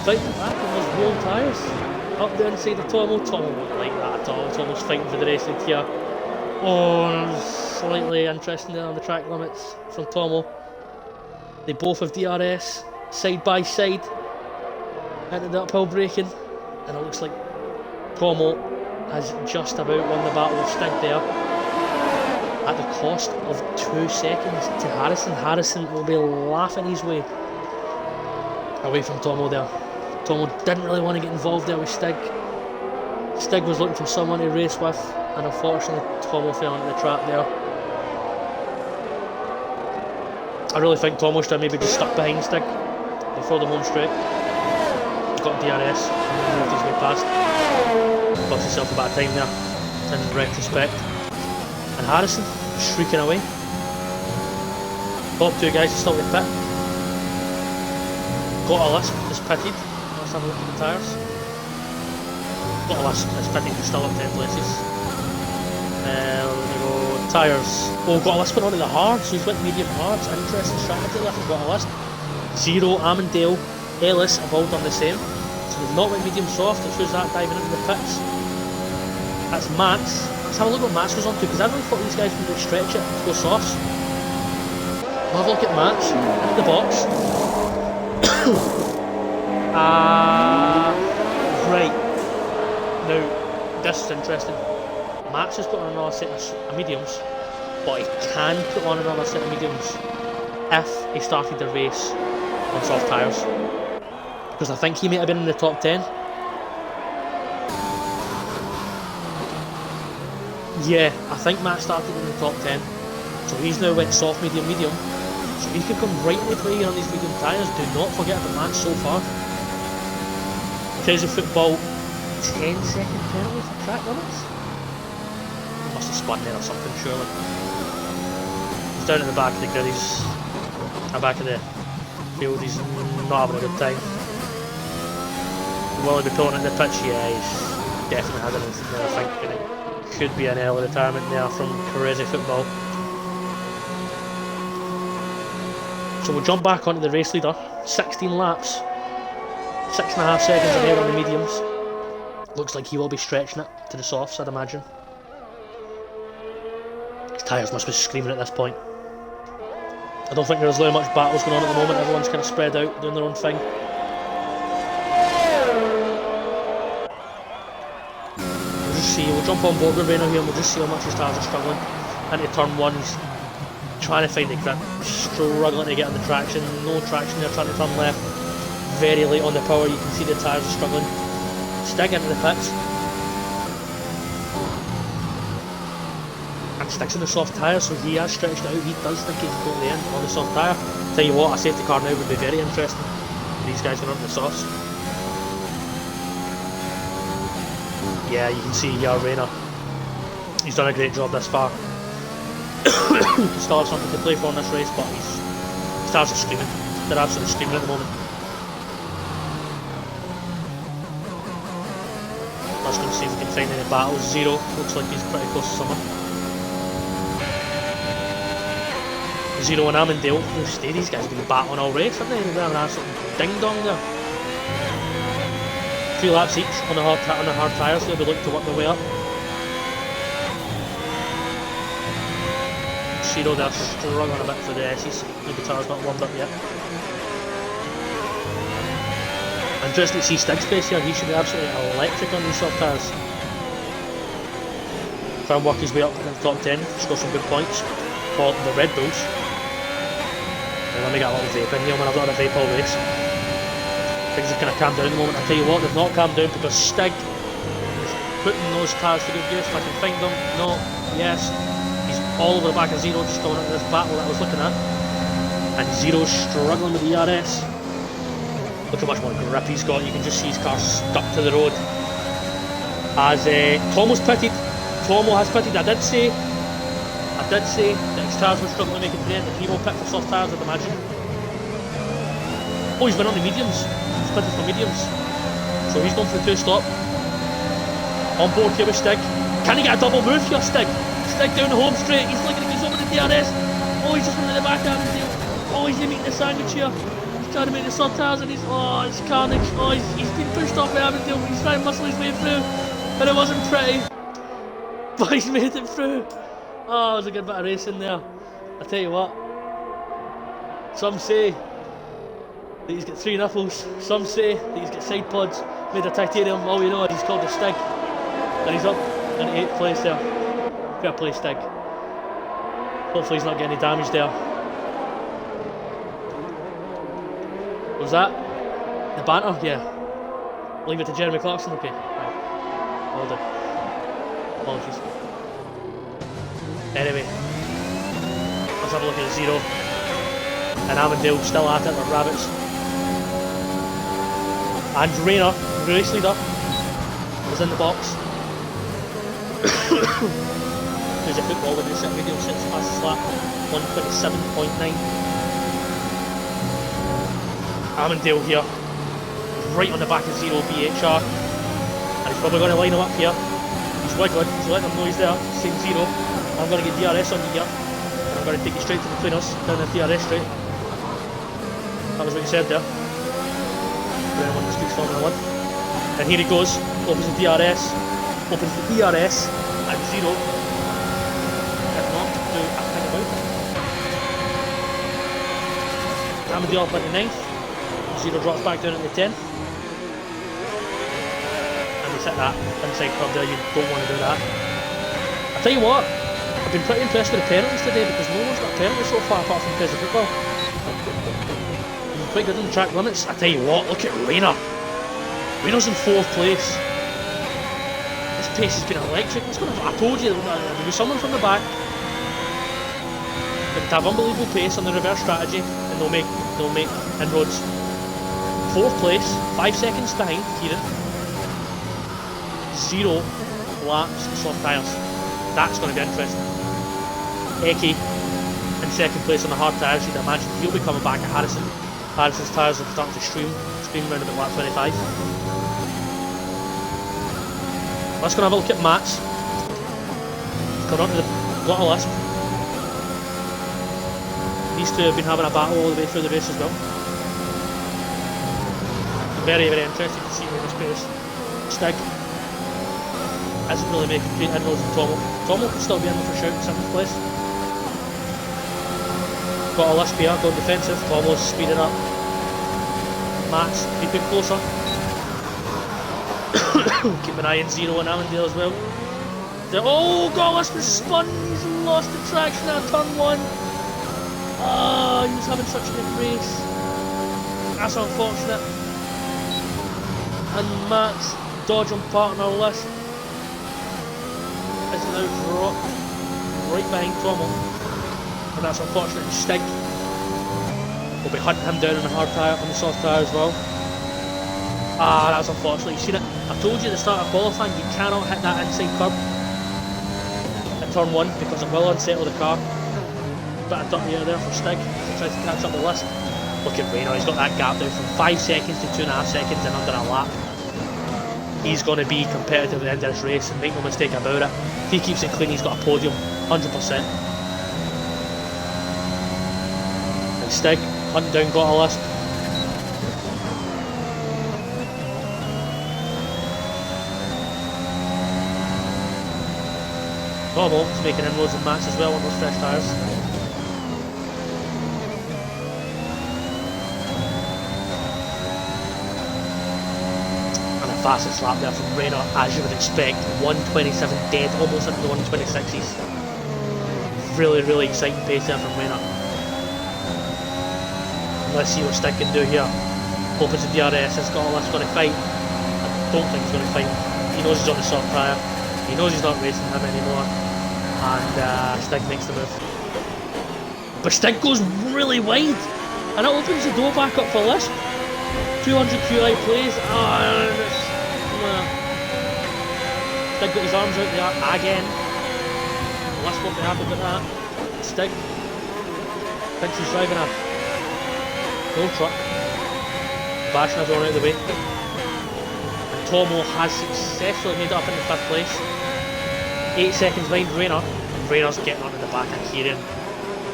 fighting back on those rolled tyres. Up the inside of Tomo. Tomo won't like that at all. Tomo's fighting for the race lead here. Oh, slightly interesting there on the track limits from Tomo. They both have DRS side by side into the uphill braking, and it looks like Tomo has just about won the battle with Stig there at the cost of 2 seconds to Harrison. Harrison will be laughing his way away from Tomo there. Tomo didn't really want to get involved there with Stig. Stig was looking for someone to race with, and unfortunately Tomo fell into the trap there. I really think Tomo should have maybe just stuck behind Stig. They throw them home straight. He's got DRS, moved his way past. Cost himself a bit of time there, in retrospect. And Harrison, shrieking away. Top two guys are still to pit. Got a list, is pitted. Let's have a look at the tyres. Got a list, is pitted, still up 10 places. We're going to go tyres. Oh, got a list put on in the hard, so he's went medium hard. It's interesting strategy there, he's got a list. Zero, Amandale, Ellis have all done the same. So they've not went medium soft, it shows that diving into the pits. That's Max. Let's have a look what Max was on to, because I really thought these guys would stretch it to go softs. We'll have a look at Max, in the box. Right. Now, this is interesting. Max has put on another set of mediums, but he can put on another set of mediums if he started the race on soft tyres. Because I think he might have been in the top 10. Yeah, I think Matt started in the top 10. So he's now went soft, medium, medium. So he could come right into play on these medium tyres. Do not forget about Matt so far. Crazy Football, 10-second penalty for track limits? He must have spun there or something, surely. He's down at the back of the grid, he's at the back of the field, he's not having a good time. Will he be pulling in the pitch? Yeah, he's definitely had anything there, I think. It could be an early retirement there from Crazy Football. So we'll jump back onto the race leader. 16 laps, 6.5 seconds ahead on the mediums. Looks like he will be stretching it to the softs, I'd imagine. His tyres must be screaming at this point. I don't think there's very much battles going on at the moment. Everyone's kind of spread out, doing their own thing. We'll just see, we'll jump on board with Rayner here and we'll just see how much his tyres are struggling. Into turn one, he's trying to find the grip, struggling to get on the traction. No traction there, trying to turn left. Very late on the power, you can see the tyres are struggling. Stig into the pits. And Stig's in the soft tyre, so he has stretched it out. He does think he can go to the end on the soft tyre. Tell you what, a safety car now would be very interesting. These guys going on the softs. Yeah, you can see here Rayner. He's done a great job this far. He still has something to play for in this race, but his tyres are screaming. They're absolutely screaming at the moment. Let's go and see if we can find any battles. Zero, looks like he's pretty close to someone. Zero and Amandale, these guys have been battling all race, haven't they? They're having an absolute ding-dong there. 3 laps each on the hard tyres, they'll be looking to work their way up. Zero, they're struggling a bit for the S's. Maybe the tyre's not warmed up yet. Interesting to see Stig's pace here, he should be absolutely electric on these soft tyres. Try and work his way up in the top 10, score some good points for the Red Bulls. And let me get a little vape in here when I've got a vape all race. Things have kind of calmed down at the moment. I tell you what, they've not calmed down because Stig is putting those tyres to good use. If I can find them, no, yes. He's all over the back of Zero, just going into this battle that I was looking at. And Zero's struggling with the ERS. Look how much more grip he's got, you can just see his car stuck to the road. As Tomo's pitted, Tomo has pitted, I did say that his tyres were struggling to make it to the end, and he will pit for soft tyres, I'd imagine. Oh, he's been on the mediums, he's pitted for mediums. So he's gone for the 2-stop. On board here with Stig. Can he get a double move here, Stig? Stig down the home straight, he's looking at he's over the DRS. Oh, he's just running the back of him. Oh, he's meeting the sandwich here. Trying to make the soft tyres and it's carnage. Oh, he's been pushed off by Avondale, but he's trying to muscle his way through. But it wasn't pretty. But he's made it through. Oh, it was a good bit of racing there. I tell you what. Some say that he's got 3 nipples. Some say that he's got side pods made of titanium. All we know is he's called the Stig. And he's up in 8th place there. Fair play, Stig. Hopefully he's not getting any damage there. Was that the banter? Yeah. Leave it to Jeremy Clarkson, okay. Right. Well done. Apologies. Anyway, let's have a look at Zero. And Avondale still at it with rabbits. And Rayner, the race leader, is in the box. Who's a football when they set radio 6 past the slap, 127.9. Amandale here, right on the back of 0 BHR, and he's probably going to line him up here. He's wiggling, he's letting him know he's there, saying 0. I'm going to get DRS on you here, and I'm going to take you straight to the cleaners, down the DRS straight. That was what he said there. For anyone that speaks Formula 1. And here he goes, opens the DRS, and 0. If not, do a thing about it. Amandale up at the 9th. 0 drops back down at the 10th. And he's hit that inside curve there, you don't want to do that. I tell you what, I've been pretty impressed with the penalties today because no one's got a penalty so far apart from Prix de Football. He's quite good in the track limits. I tell you what, look at Rayner. Rayner's in 4th place. This pace has been electric. I told you, there was someone from the back that would have unbelievable pace on the reverse strategy and they'll make inroads. 4th place, 5 seconds behind Kieran. 0 laps to soft tyres. That's going to be interesting. Eki in 2nd place on the hard tyres. You'd imagine he'll be coming back at Harrison. Harrison's tyres are starting to stream around about lap 25. Let's go and have a look at Matt's. Coming on to the Glottal Lisp. These two have been having a battle all the way through the race as well. Very, very interesting to see where this pace. Stig isn't really making great inroads in Tomo. Tomo could still be in there for shout in 7th place. Got a Lisp here, going defensive. Tomo's speeding up. Matt's creeping closer. Keep an eye on 0 and Amandale as well. Oh, got a Lisp has spun. He's lost the traction at turn 1. Oh, he was having such a good race. That's unfortunate. And Matt's dodging partner Lisp is now dropped right behind Tomo, and that's unfortunate. Stig will be hunting him down on the hard tyre, on the soft tyre as well. Ah, that's unfortunate. You've seen it. I told you at the start of qualifying, you cannot hit that inside curb at turn 1 because it will unsettle the car. Bit of dirty out there for Stig as he tries to catch up the Lisp. Look at Rayner, he's got that gap down from 5 seconds to 2.5 seconds in under a lap. He's going to be competitive at the end of this race, and make no mistake about it. If he keeps it clean, he's got a podium, 100%. And Stig, hunting down Glottal Lisp. Tomo is making inroads in Max as well on those fresh tyres. Fastest lap there from Rayner, as you would expect. 127 dead, almost into the 126s. Really, really exciting pace there from Rayner. Let's see what Stig can do here. Opens the DRS, has got a Lisp going to fight. I don't think he's going to fight. He knows he's on the soft tyre. He knows he's not racing him anymore. And Stig makes the move. But Stig goes really wide. And it opens the door back up for Lisp. 200 QI plays. Stig got his arms out there again. Lisp won't be happy with that. Stig thinks he's driving a full truck, bashing everyone out of the way. And Tomo has successfully made it up into 5th place. 8 seconds behind Rayner. Rayner's getting onto the back of Kieran.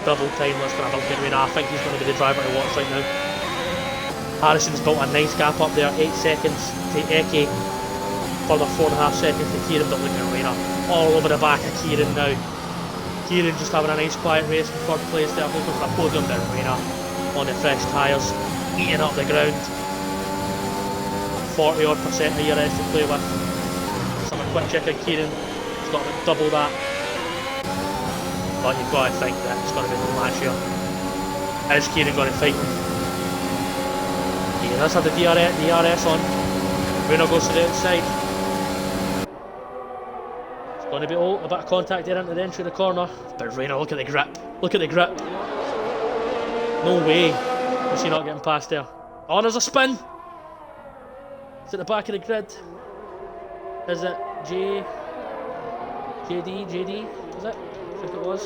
Double time, let's go and have a look at Rayner. I think he's going to be the driver to watch right now. Harrison's built a nice gap up there, 8 seconds to Eki. Further 4.5 seconds to Kieran, but look at Rayner. All over the back of Kieran now. Kieran just having a nice quiet race in 3rd place there, looking for a podium, but Rayner on the fresh tyres, eating up the ground. 40 odd % of your rest to play with. Let's have a quick check on Kieran. He's got about double that. But you've got to think that it's going to be no match here. Is Kieran going to fight him? He does have the DRS on. Rayner goes to the outside. It's going to be a bit of contact there into the entry of the corner. But Rayner, look at the grip. Look at the grip. No way is he not getting past there. Oh, there's a spin. It's at the back of the grid. Is it J? JD, was it? I think it was.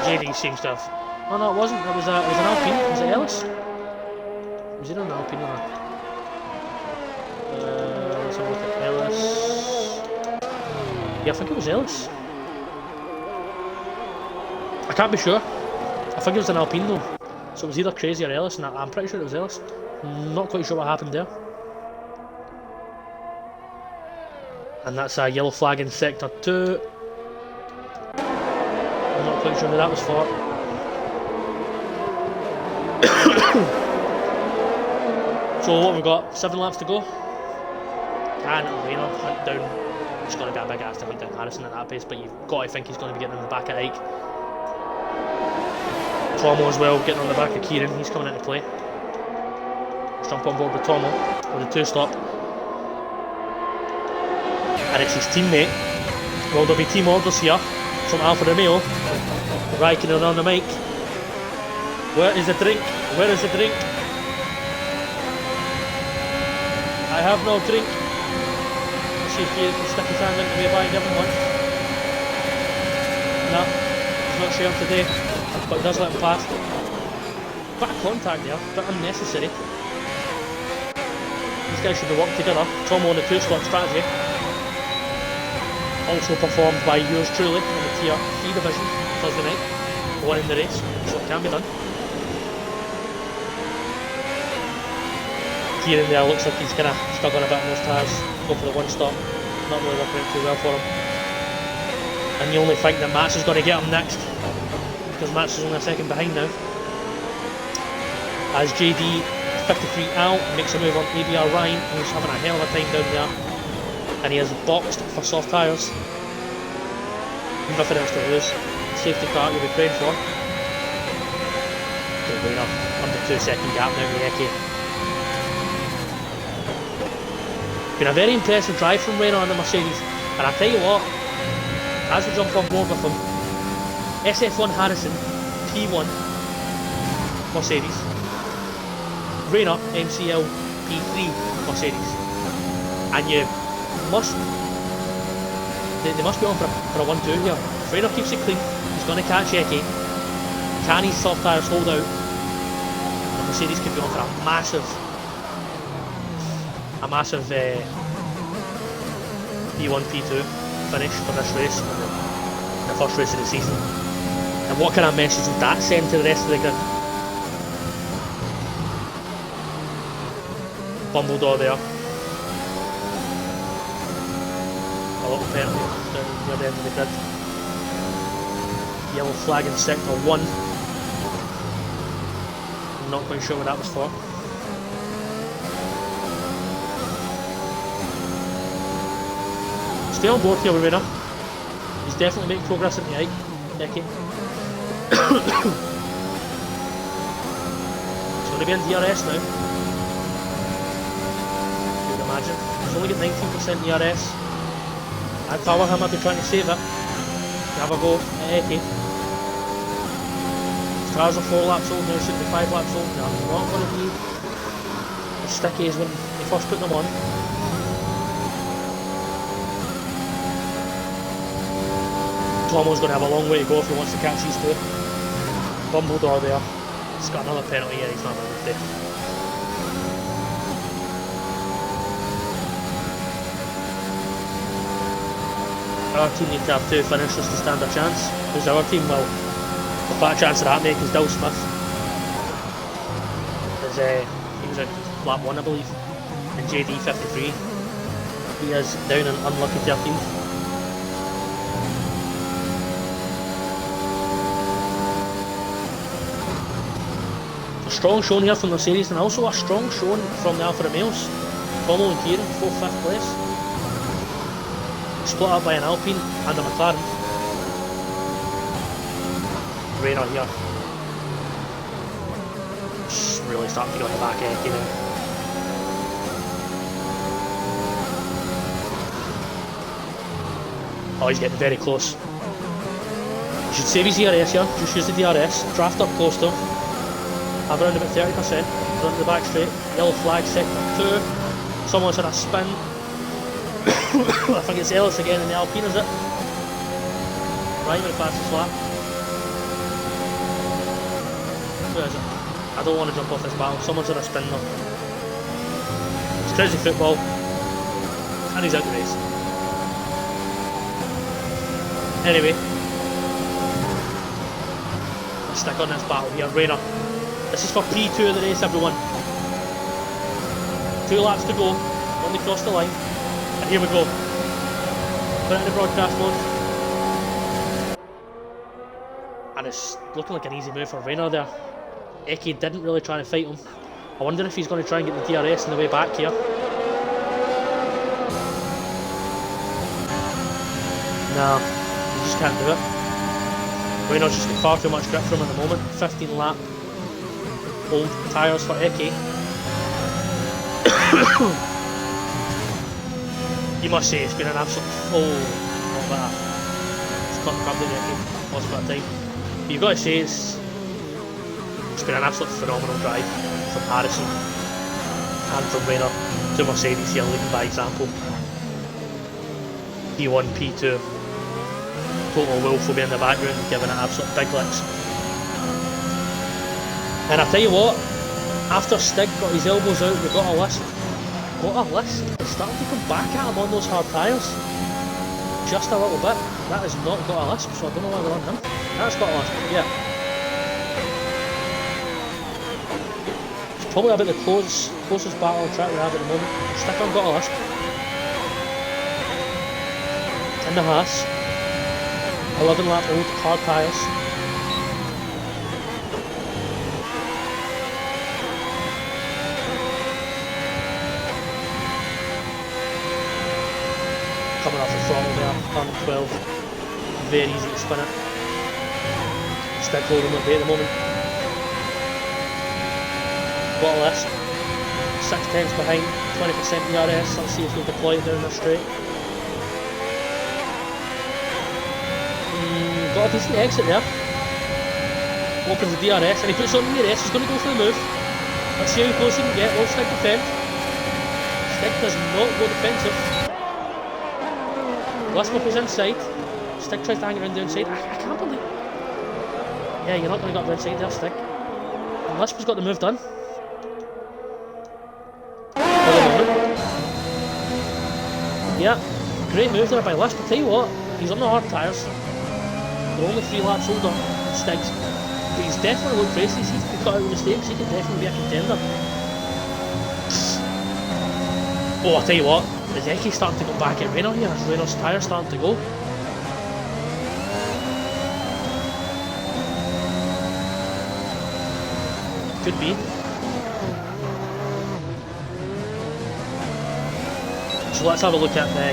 JD seems to have. Oh no, it wasn't. It was an Alpine. Was it Ellis? Was it an Alpine or not? Let's have a look at Ellis. Yeah, I think it was Ellis. I can't be sure. I think it was an Alpine though. So it was either Crazy or Ellis, and I'm pretty sure it was Ellis. Not quite sure what happened there. And that's a yellow flag in sector 2. I'm not quite sure who that was for. So what we've got, 7 laps to go. And Rayner hunt down. It's going to be a big ass to hunt down Harrison at that pace, but you've got to think he's going to be getting in the back of Ike. Tomo as well, getting on the back of Kieran, he's coming into play. Let's jump on board with Tomo, with the 2-stop. And it's his teammate. Well, there'll be team orders here from Alfa Romeo. Raikkonen on the mic. Where is the drink? Where is the drink? I have no drink. Let's see if he can stick his hand into me by giving one. No, he's not sharing today, but he does let him pass. Bit of contact there, bit unnecessary. These guys should have worked together. Tomo on the 2-slot strategy. Also performed by yours truly in the Tier 3 division Thursday night. Won in the race, so it can be done. Kieran there looks like he's kind of stuck on a bit in those tyres. Go for the 1-stop, not really working out too well for him. And you only think that Mats is going to get him next, because Mats is only a second behind now. As JD 53 out makes a move on ABR Ryan, who's having a hell of a time down there. And he has boxed for soft tyres. Nothing else to lose. Safety car you'll be praying for. Okay, under 2-second gap now with Eki. Been a very impressive drive from Renault on the Mercedes. And I tell you what, as we jump on board with him, SF1 Harrison, P1 Mercedes, Renault MCL P3 Mercedes. And you must, they must be on for a 1-2 here. If Renault keeps it clean, he's going to catch Eki. Can his soft tyres hold out? And Mercedes could be on for a massive P1, P2 finish for this race, the first race of the season. And what kind of message would that send to the rest of the grid? Bumbledore there. A little penalty down near the end of the grid. Yellow flag in sector 1. I'm not quite sure what that was for. Stay on board here with Renault. He's definitely making progress in the Ike. It's going to be in DRS now. You would imagine. He's only got 19% DRS. I'd power him, I'd be trying to save it. Have a go at Eki. Cars are 4 laps old now, should be 5 laps old now. They're not going to be as sticky as when they first put them on. Tomo's going to have a long way to go if he wants to catch these two. Bumbledore there. He's got another penalty here, he's not moved it. Our team need to have 2 finishers to stand a chance. Because our team will have a chance of that mate, because Dill Smith is, he was at lap 1 I believe, and JD 53. He is down an unlucky 13th. A strong showing here from the Mercedes, and also a strong showing from the Alfa Romeos. Tomo and Kieran, 4th, 5th place. Split up by an Alpine and a McLaren. Renault here. Just really starting to get on the back end, you know. Oh, he's getting very close. He should save his DRS here, just use the DRS, draft up close to him. Have around about 30%, run to the back straight, yellow flag, sector 2. Someone's had a spin. I think it's Ellis again in the Alpine, is it? Right, my fastest lap. Where is it? I don't want to jump off this battle. Someone's on a spin though. It's crazy football. And he's out the race. Anyway. Let's stick on this battle here. Rainer. This is for P2 of the race, everyone. 2 laps to go. Only cross the line. And here we go. Put it in the broadcast mode. And it's looking like an easy move for Rainer there. Eki didn't really try to fight him. I wonder if he's going to try and get the DRS on the way back here. No, he just can't do it. Rayner's just got far too much grip from him at the moment. 15 lap old tyres for Eki. You must say it's been an absolute not bad. It's cut the Eki, lost a bit of time. But you've got to say it's been an absolute phenomenal drive from Harrison and from Rayner to Mercedes here, leading by example. P1, P2, total Wolf will be in the background giving it absolute big licks. And I tell you what, after Stig got his elbows out, we got a lisp. It's starting to come back at him on those hard tyres. Just a little bit. That has not got a lisp, so I don't know why we're on him. That's got a lisp, yeah. It's probably about the closest battle on track we have at the moment. Stick-on got a lisp. In the Haas. 11 lap old hard tyres. Coming off the throttle there, 112. Very easy to spin it. Stick holding with me at the moment. Got a lisp. 6 tenths behind, 20% DRS. Let's see if we'll deploy it down the straight. Got a decent exit there. Opens the DRS and he puts on the DRS. He's going to go for the move. Let's see how close he can get. Will Stig defend? Stig does not go defensive. Lisp is inside. Stig tries to hang around the outside. I can't believe. Yeah, you're not going to get up the inside there, Stig. And Lisp has got the move done. For the moment. Yeah, great move there by Lisp. I'll tell you what, he's on the hard tyres. They're only 3 laps older than Stig's. But he's definitely looked racy. He can cut out mistakes. He can definitely be a contender. Oh, I'll tell you what. Is Eki starting to go back at Rayner here? Is Rayner's tyre starting to go? Could be. So let's have a look at the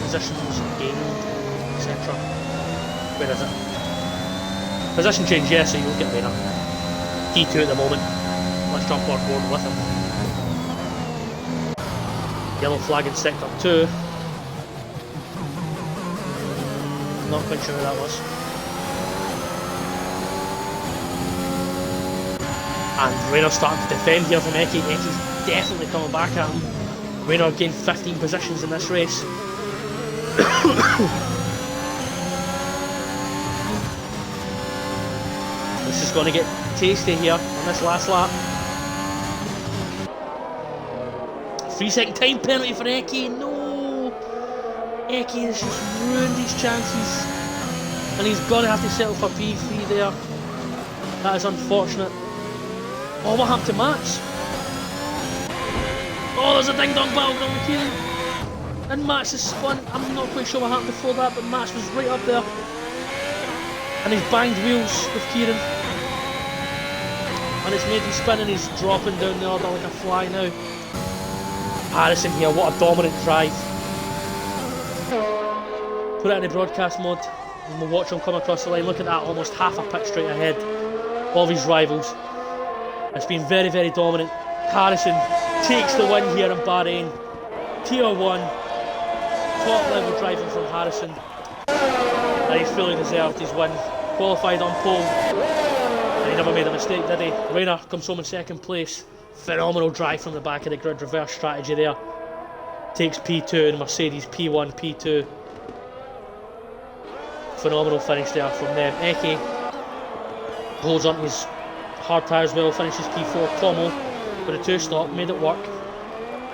positions gained, etc. Where is it? Position change, yeah, so you'll get Rayner. P2 at the moment. Let's jump on board with him. Yellow flag in sector 2. Not quite sure who that was. And Rayner starting to defend here from Eki. Eki's definitely coming back at him. Rayner gained 15 positions in this race. This is going to get tasty here on this last lap. 3-second time penalty for Eki. No! Eki has just ruined his chances. And he's going to have to settle for P3 there. That is unfortunate. Oh, what happened to Max? Oh, there's a ding-dong battle going on with Kieran. And Max is spun. I'm not quite sure what happened before that, but Max was right up there. And he's banged wheels with Kieran. And it's made him spin and he's dropping down the order like a fly now. Harrison here, what a dominant drive. Put it in the broadcast mode and we'll watch him come across the line. Look at that, almost half a pit straight ahead of his rivals. It's been very, very dominant. Harrison takes the win here in Bahrain. Tier 1, top level driving from Harrison. And he's fully deserved his win. Qualified on pole. And never made a mistake, did he? Rayner comes home in second place. Phenomenal drive from the back of the grid, reverse strategy there. Takes P2 and Mercedes P1, P2. Phenomenal finish there from them. Eke holds on to his hard tyre as well, finishes P4. Como with a 2-stop, made it work.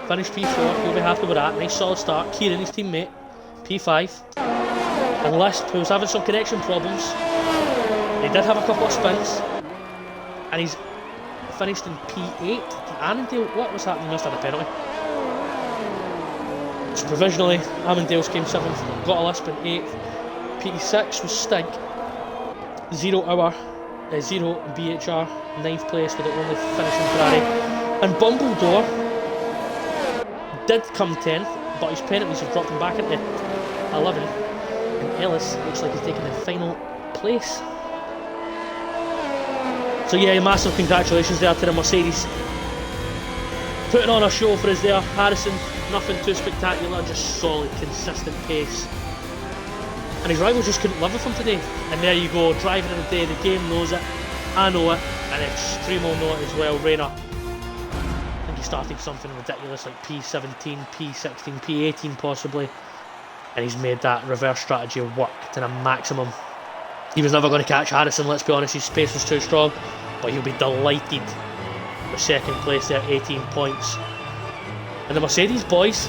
Finished P4, he'll be happy with that. Nice solid start. Kieran, his teammate, P5. And Lisp, who was having some connection problems. He did have a couple of spins. And he's finished in P8. Annandale, what was happening? He must have had a penalty. So provisionally, Annandale's came 7th, got a Lisp in 8th. P6 was Stig. 0 Hour, 0 BHR, 9th place with the only finishing Ferrari. And Bumbledore did come 10th, but his penalties have dropped him back into 11. And Ellis looks like he's taking the final place. So yeah, massive congratulations there to the Mercedes. Putting on a show for us there. Harrison, nothing too spectacular, just solid, consistent pace. And his rivals just couldn't live with him today. And there you go, driving in the day, the game knows it, I know it, and Extremo know it as well. Rayner, I think he started something ridiculous like P17, P16, P18 possibly. And he's made that reverse strategy work to the maximum. He was never going to catch Harrison, let's be honest, his pace was too strong. But he'll be delighted with second place there, 18 points. And the Mercedes boys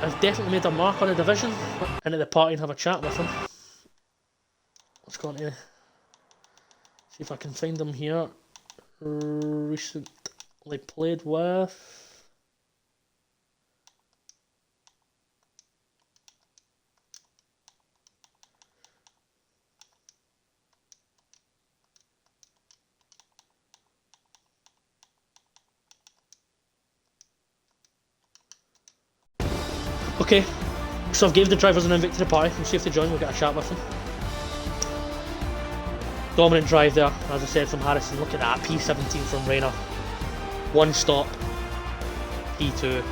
have definitely made a mark on the division. Into the party and have a chat with them. Let's go on to see if I can find them here. Recently played with. Okay, so I've gave the drivers an invite to the party. We'll see if they join, we'll get a chat with them. Dominant drive there, as I said, from Harrison. Look at that, P17 from Rayner. 1 stop, P2,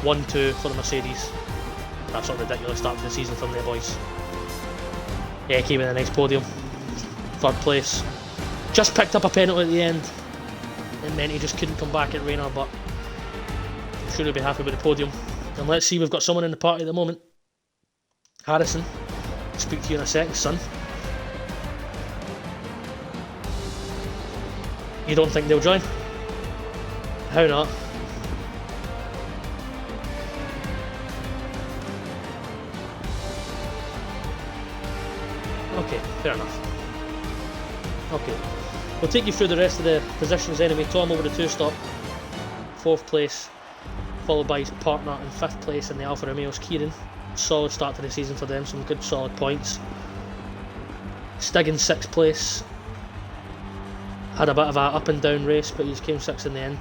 1-2 for the Mercedes. That's a ridiculous start to the season from their boys. Yeah, came in a nice podium. 3rd place. Just picked up a penalty at the end. It meant he just couldn't come back at Rayner, but I'm sure he'll be happy with the podium. And let's see, we've got someone in the party at the moment. Harrison, I'll speak to you in a second, son. You don't think they'll join? How not? Okay, fair enough. Okay, we'll take you through the rest of the positions anyway. Tom over the 2-stop, 4th place. Followed by his partner in 5th place in the Alfa Romeo's Kieran. Solid start to the season for them, some good solid points. Stig in 6th place. Had a bit of an up and down race, but he came 6th in the end.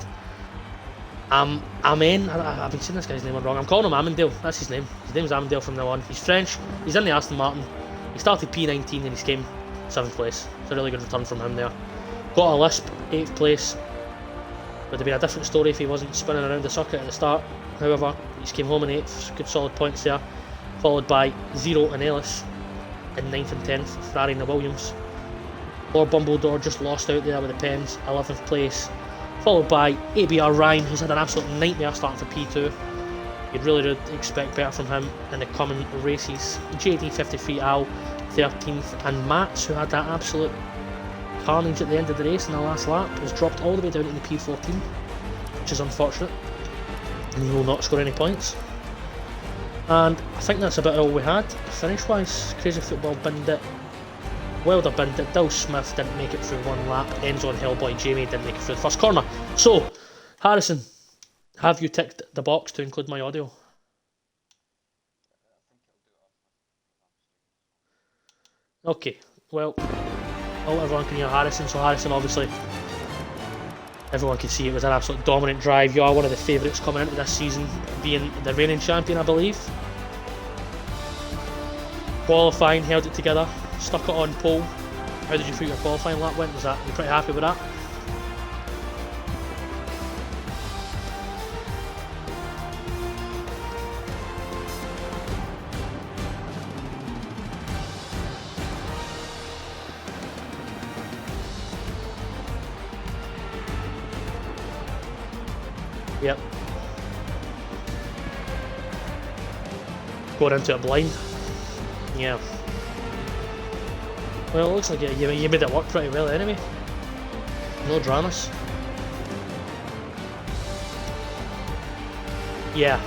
Amen, I've been saying this guy's name wrong. I'm calling him Amandale, that's his name. His name's Amandale from now on. He's French, he's in the Aston Martin. He started P19 and he came 7th place. It's a really good return from him there. Got a Lisp, 8th place. Would have been a different story if he wasn't spinning around the circuit at the start. However, he just came home in 8th, good solid points there. Followed by 0 and Ellis in 9th and 10th, Ferrari and the Williams. Lord Bumbledore just lost out there with the pens, 11th place. Followed by ABR Ryan, who's had an absolute nightmare start for P2. You'd really expect better from him in the coming races. JD53 Al, 13th, and Mats, who had that absolute carnage at the end of the race in the last lap, has dropped all the way down into P14, which is unfortunate, and he will not score any points. And I think that's about all we had finish wise. Crazy Football binned it, Wilder binned it, Dill Smith didn't make it through one lap, Enzo and Hellboy Jamie didn't make it through the first corner. So Harrison, have you ticked the box to include my audio? Okay, well, everyone can hear Harrison, so Harrison obviously, everyone can see it was an absolute dominant drive. You are one of the favourites coming into this season, being the reigning champion, I believe. Qualifying, held it together, stuck it on pole. How did you think your qualifying lap went? Was that, you pretty happy with that? Yep. Going into it blind. Yeah. Well, it looks like you made it work pretty well anyway. No dramas. Yeah.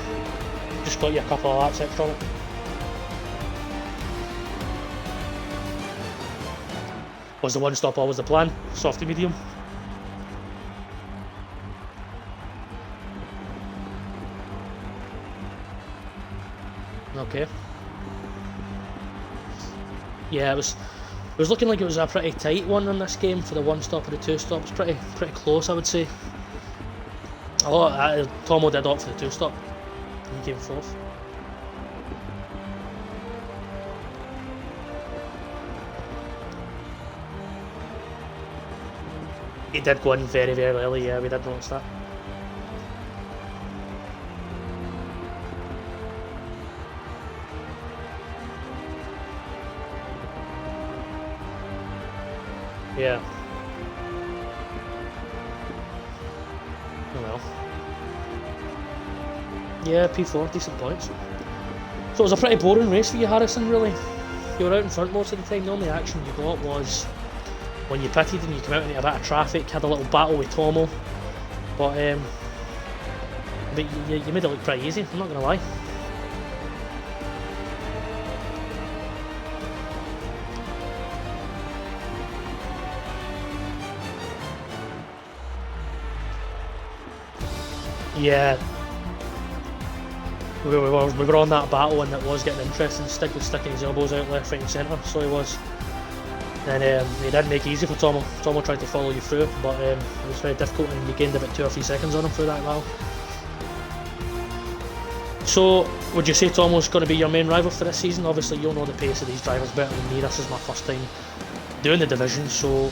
Just got you a couple of laps extra on it. Was the one stop always the plan? Soft to medium? Okay. Yeah, it was looking like it was a pretty tight one in this game for the one stop and the two stops. Pretty close, I would say. Tomo did opt for the two stop. He came fourth. He did go in very early, yeah, we did notice that. Yeah. Oh well. Yeah, P4, decent points. So it was a pretty boring race for you, Harrison, really. You were out in front most of the time. The only action you got was when you pitted and you came out into a bit of traffic, had a little battle with Tomo. But you made it look pretty easy, I'm not going to lie. Yeah, we were on that battle and it was getting interesting. Stick was sticking his elbows out left, right and centre, so he was. And he did make it easy for Tomo. Tomo tried to follow you through, but it was very difficult and you gained about 2 or 3 seconds on him through that battle. So, would you say Tomo's going to be your main rival for this season? Obviously you'll know the pace of these drivers better than me. This is my first time doing the division, so...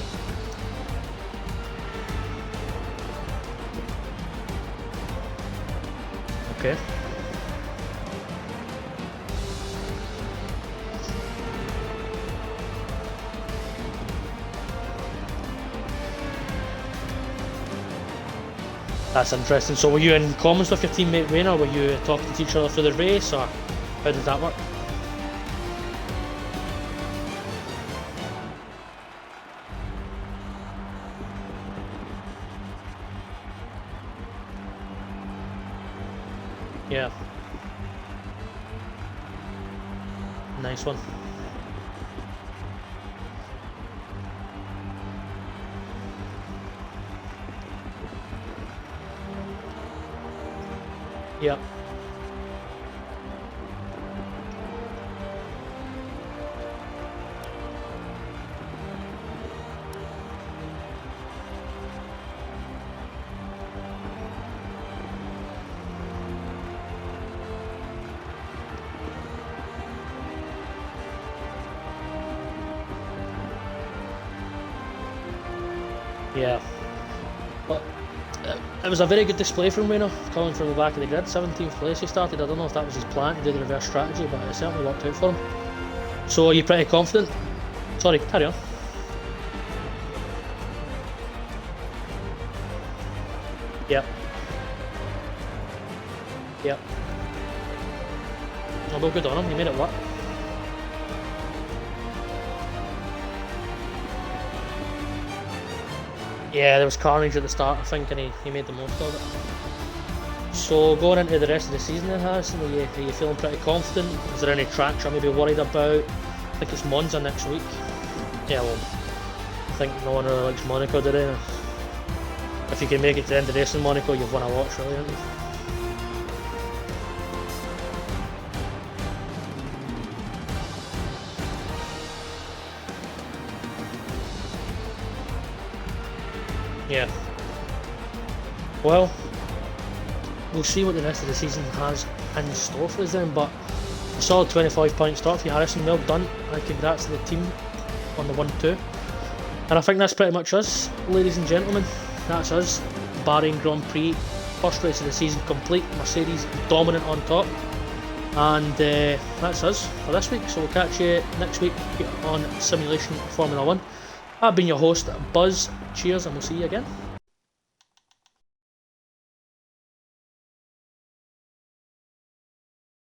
Okay. That's interesting. So were you in comments with your teammate Wayne, or were you talking to each other through the race, or how did that work? Yeah. Nice one. Yeah. Yeah. But it was a very good display from Reno, coming from the back of the grid. 17th place he started. I don't know if that was his plan to do the reverse strategy, but it certainly worked out for him. So are you pretty confident? Sorry, carry on. Yep. Yep. Oh, well, good on him, he made it work. Yeah, there was carnage at the start, I think, and he made the most of it. So going into the rest of the season then, Harrison, are you feeling pretty confident? Is there any tracks you're maybe worried about? I think it's Monza next week. Yeah, well, I think no one really likes Monaco, do they? If you can make it to the end of the race in Monaco, you've won a watch, really, haven't you? Yeah. Well, we'll see what the rest of the season has in store for us then, but a solid 25-point start for you, Harrison. Well done, and congrats to the team on the 1-2. And I think that's pretty much us, ladies and gentlemen. That's us. Bahrain Grand Prix, first race of the season complete. Mercedes dominant on top. And that's us for this week. So we'll catch you next week on Simulation Formula 1. I've been your host, Buzz. Cheers, and we'll see you again.